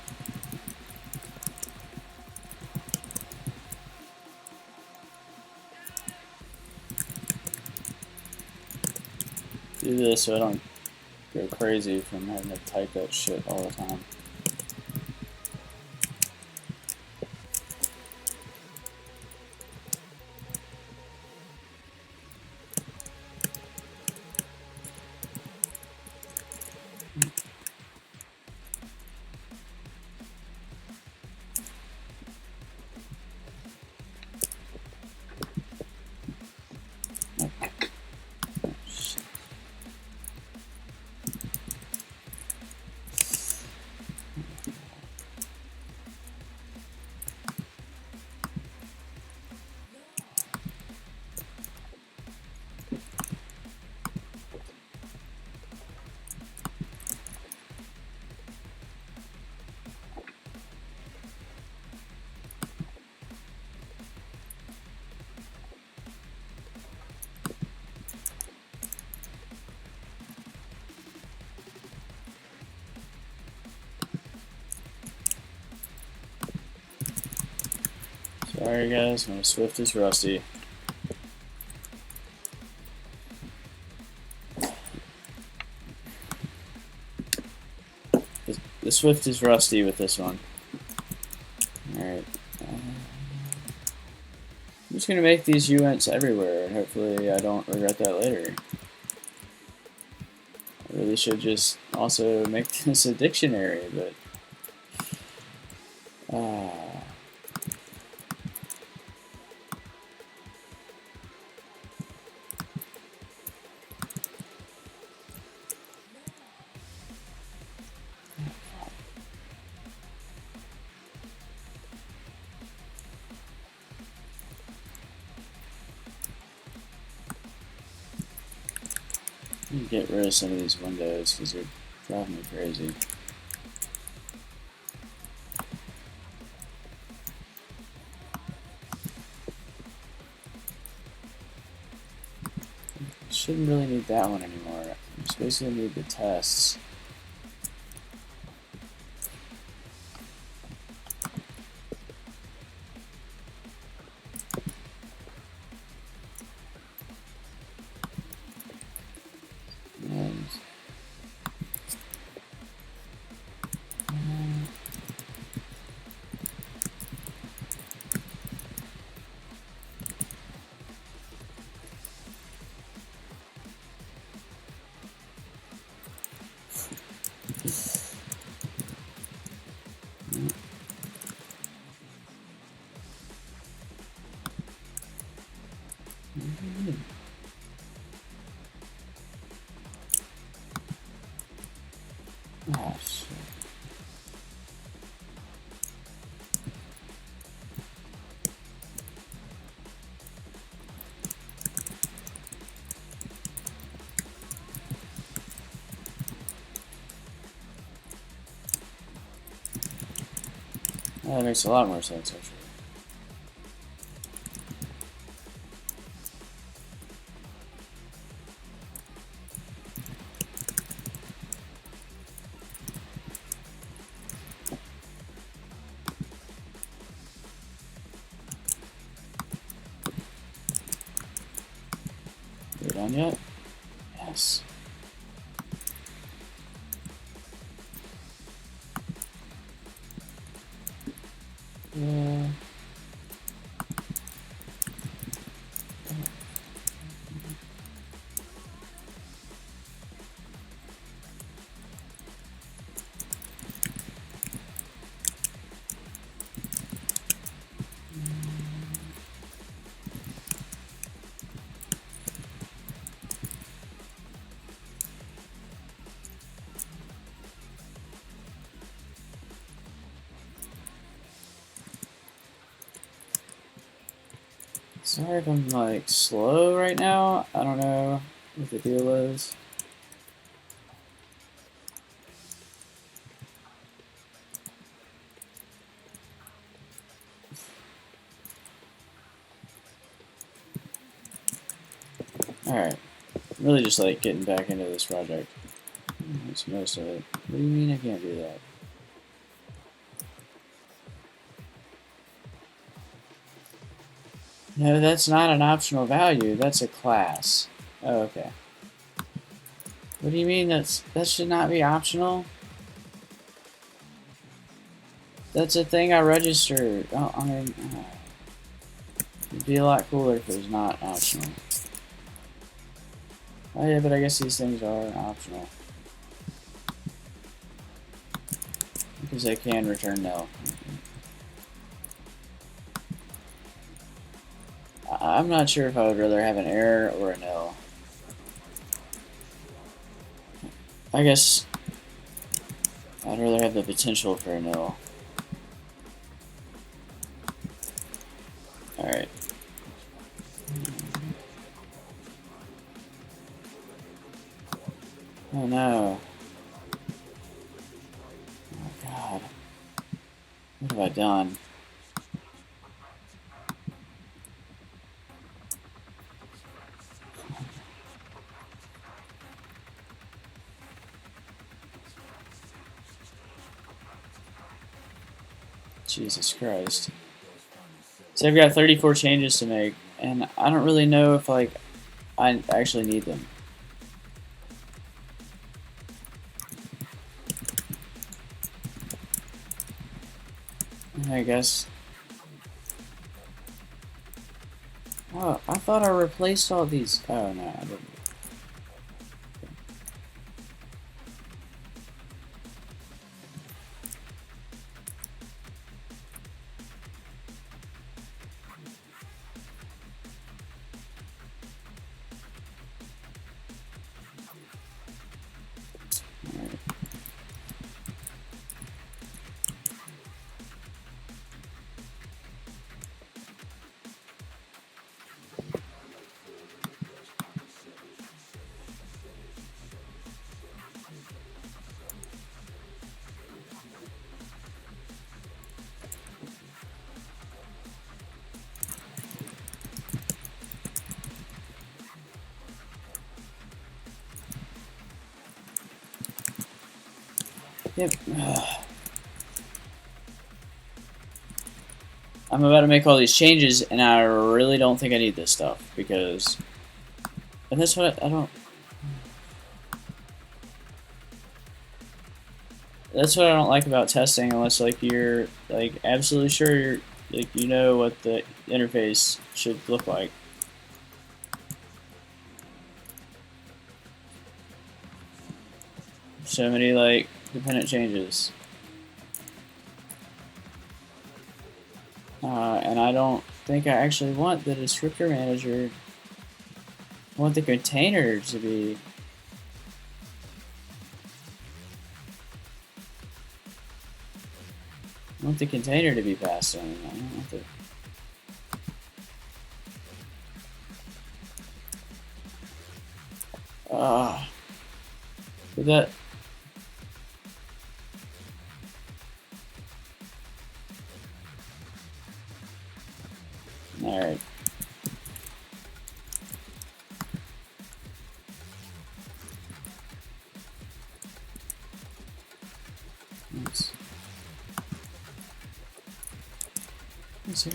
do this so I don't go crazy from having to type that shit all the time. Sorry guys, my Swift is rusty. The Swift is rusty with this one. Alright. I'm just gonna make these UNts everywhere, and hopefully I don't regret that later. I really should just also make this a dictionary, but get rid of some of these windows because they're driving me crazy. Shouldn't really need that one anymore. I just basically need the tests. And oh, shit. That makes a lot more sense, actually. We're done yet? Yes. Sorry if I'm like slow right now. I don't know what the deal is. Alright. Really just like getting back into this project. That's most of it. What do you mean I can't do that? No, that's not an optional value. That's a class. Oh, okay. What do you mean that should not be optional? That's a thing I registered. Oh, I mean, it'd be a lot cooler if it was not optional. Oh yeah, but I guess these things are optional. Because they can return nil. I'm not sure if I would rather have an error or a nil. I guess I'd rather have the potential for a nil. Alright. Oh no. Oh god. What have I done? Jesus Christ. So I've got 34 changes to make, and I don't really know if like I actually need them. I guess. Oh, I thought I replaced all these. Oh no, I didn't. Alright. Yep. I'm about to make all these changes, and I really don't think I need this stuff because. And that's what I don't. That's what I don't like about testing, unless like you're like absolutely sure you're like you know what the interface should look like. So many like dependent changes. And I don't think I actually want the descriptor manager. I want the container to be. I want the container to be passed on. I don't want the. But that. Alright. Let's see.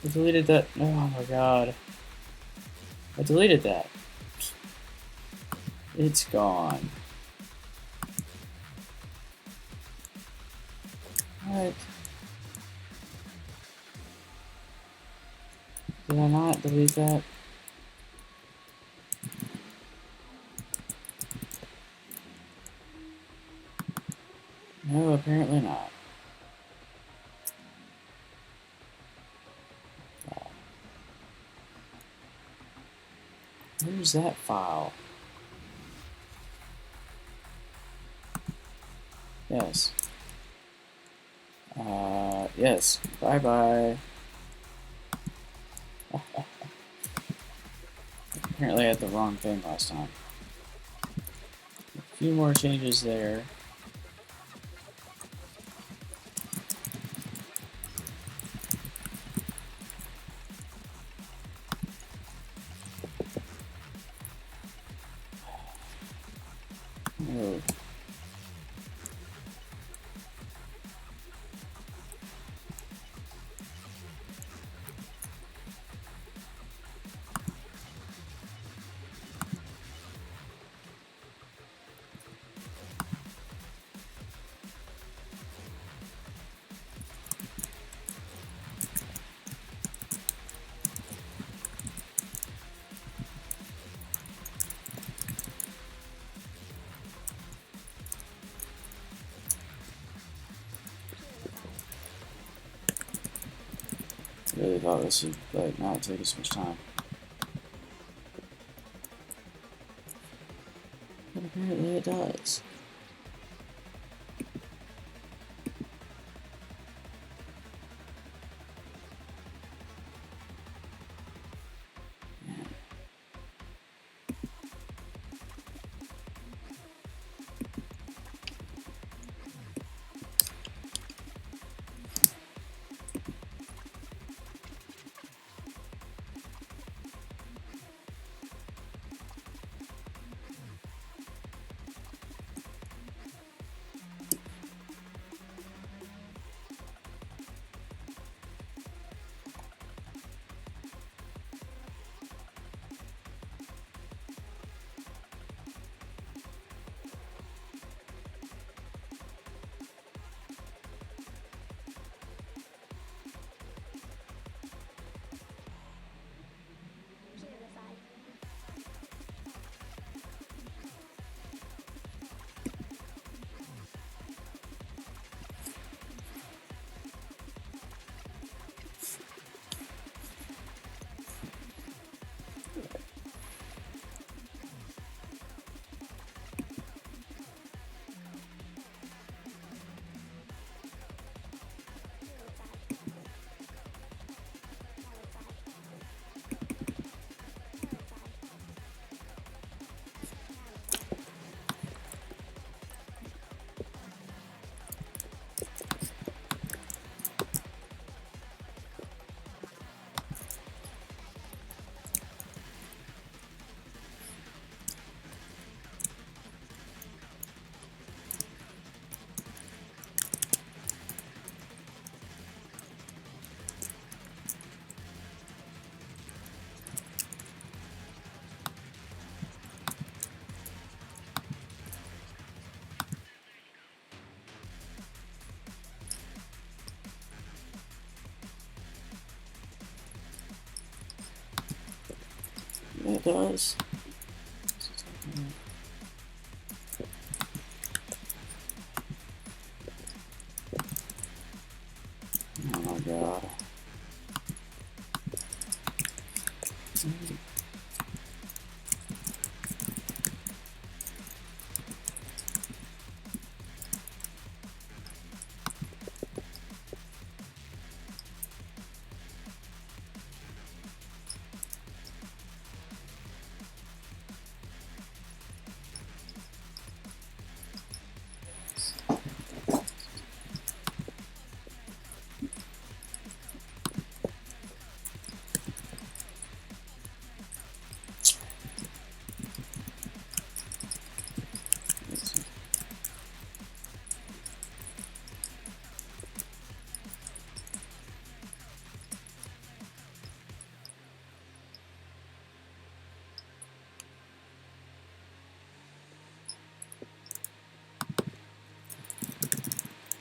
I deleted that. Oh my god. I deleted that. It's gone. What? Did I not delete that? No, apparently not. Where's that file? Yes. Yes. Bye bye. Apparently I had the wrong thing last time. A few more changes there. Oh. Really thought this would like not take as much time. But apparently it does. It does. Oh my god.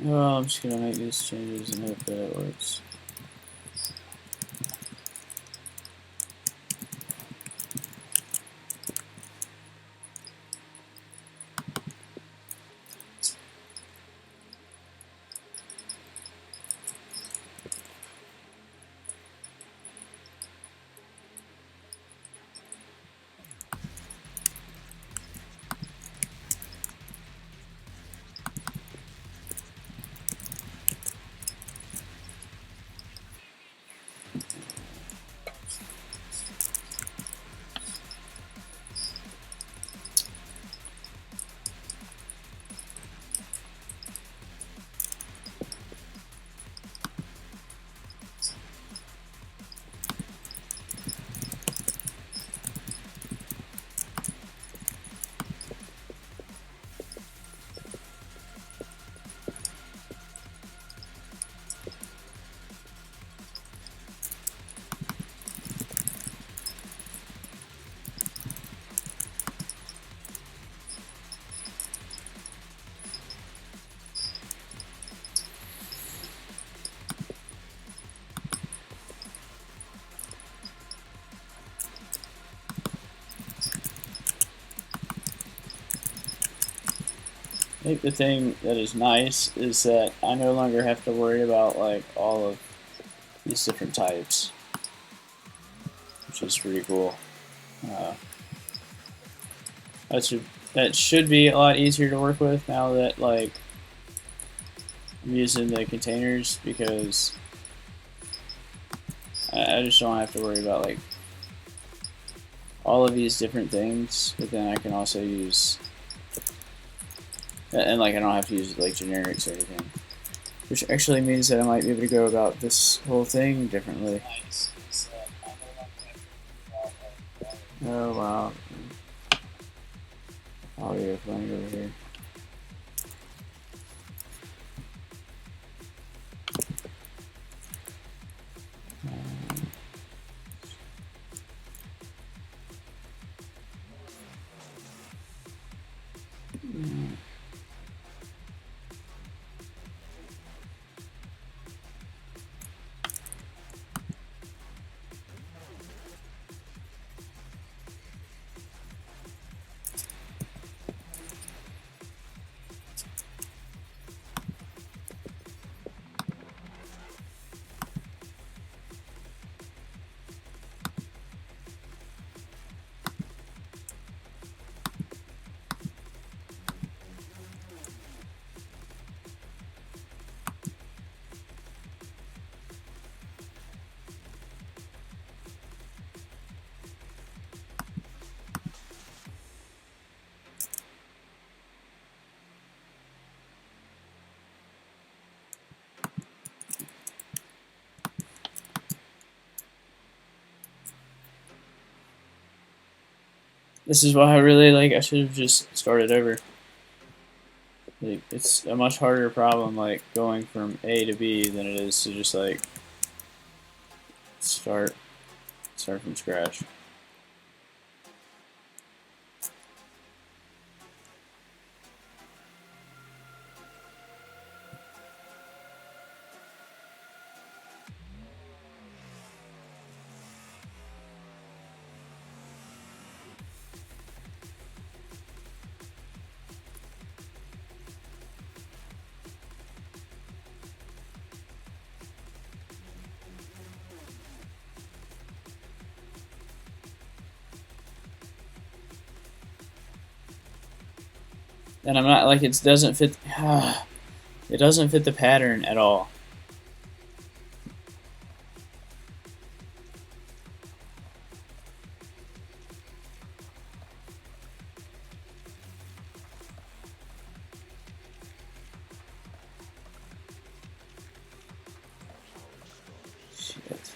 Well, I'm just gonna make these changes and hope that it works. think the thing that is nice is that I no longer have to worry about like all of these different types, which is pretty cool. That should be a lot easier to work with now that like I'm using the containers, because I just don't have to worry about like all of these different things, but then I can also use, and like I don't have to use like generics or anything, which actually means that I might be able to go about this whole thing differently. Oh wow. Audio playing over here. This is why I really like. I should have just started over. Like, it's a much harder problem, like going from A to B, than it is to just like start from scratch. And I'm not like, it doesn't fit. It doesn't fit the pattern at all. Shit.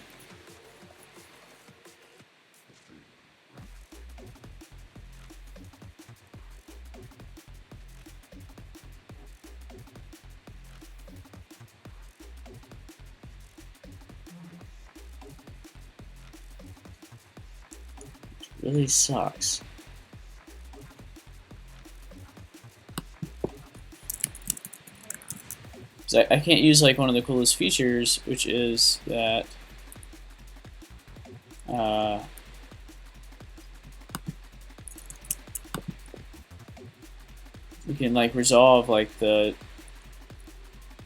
Really sucks. So I can't use like one of the coolest features, which is that you can like resolve like the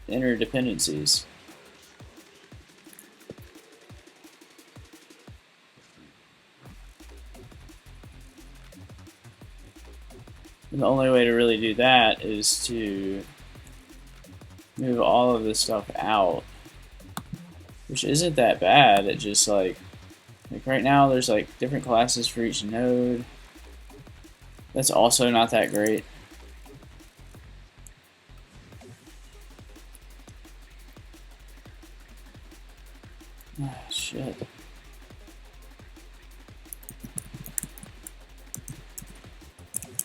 interdependencies. And the only way to really do that is to move all of this stuff out, which isn't that bad. It just like right now there's like different classes for each node. That's also not that great. Ah, shit.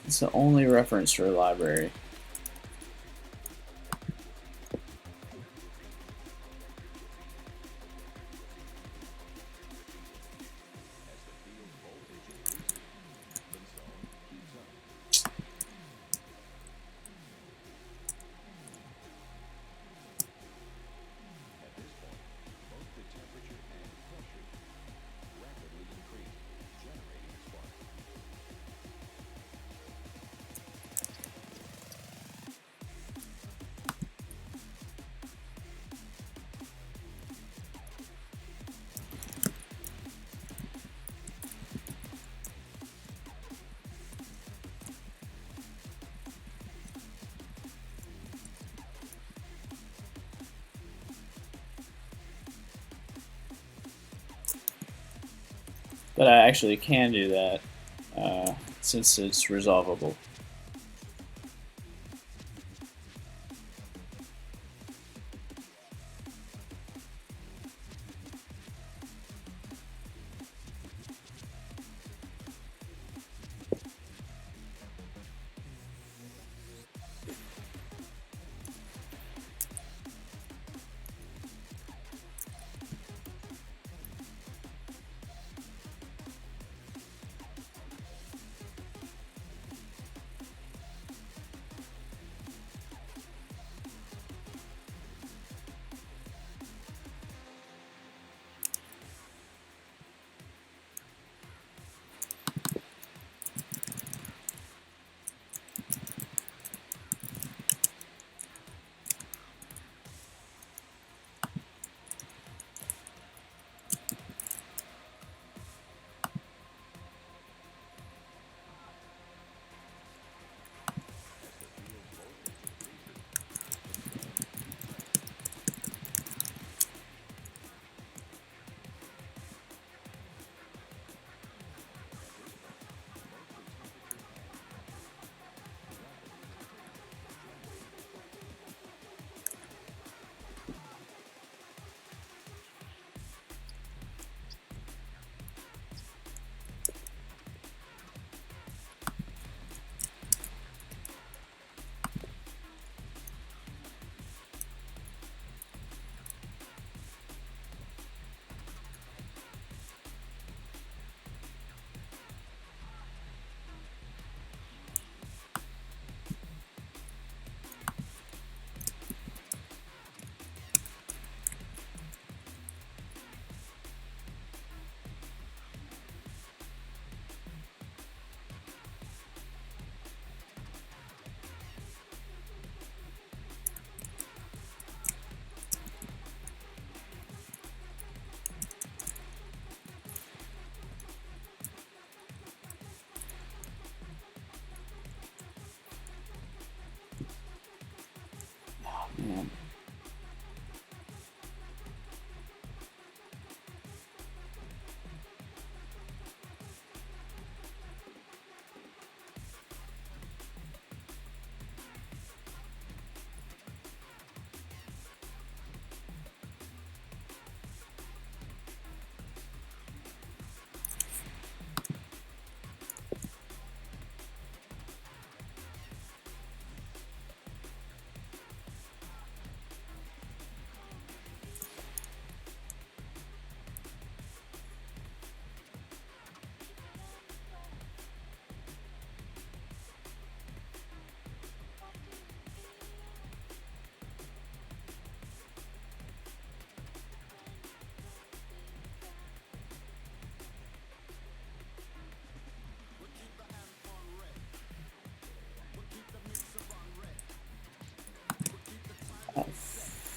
It's the only reference to a library. but I actually can do that since it's resolvable. Man.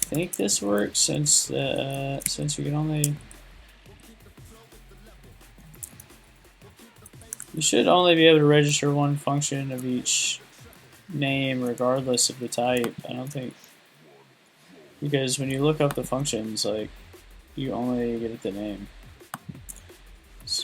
I think this works since you can only. You should only be able to register one function of each name regardless of the type. I don't think, because when you look up the functions, like, you only get the name. So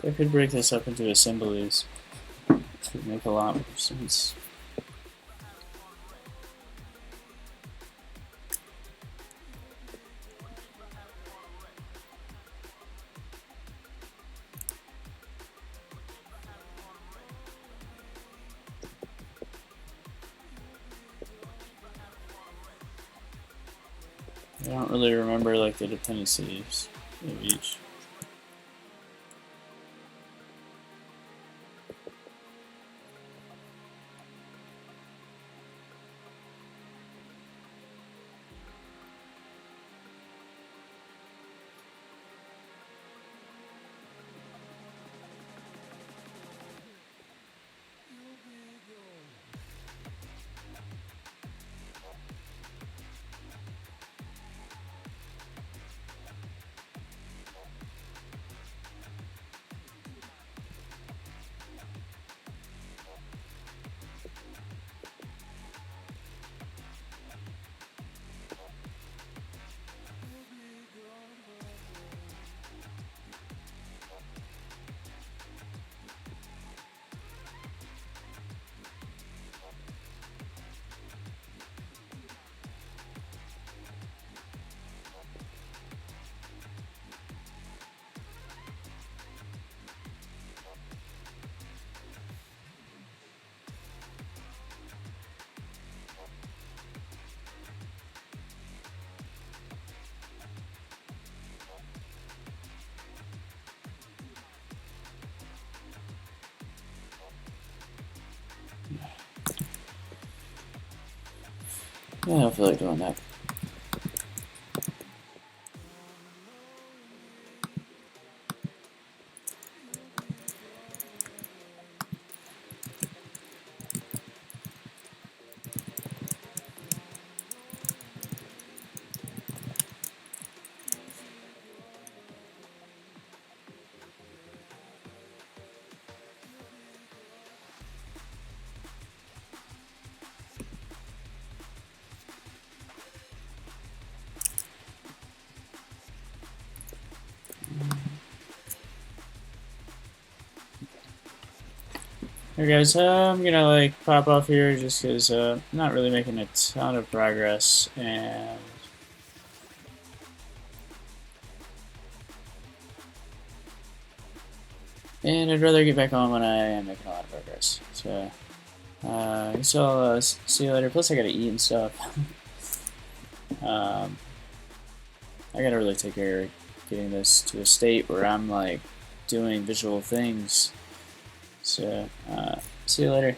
I could break this up into assemblies. This would make a lot more sense. I don't really remember like the dependencies of each. Yeah, I don't feel like doing that. Hey guys, I'm gonna like pop off here just because I'm not really making a ton of progress, and I'd rather get back on when I am making a lot of progress. So, I guess I'll see you later. Plus, I gotta eat and stuff. I gotta really take care of getting this to a state where I'm like doing visual things. So, see you later.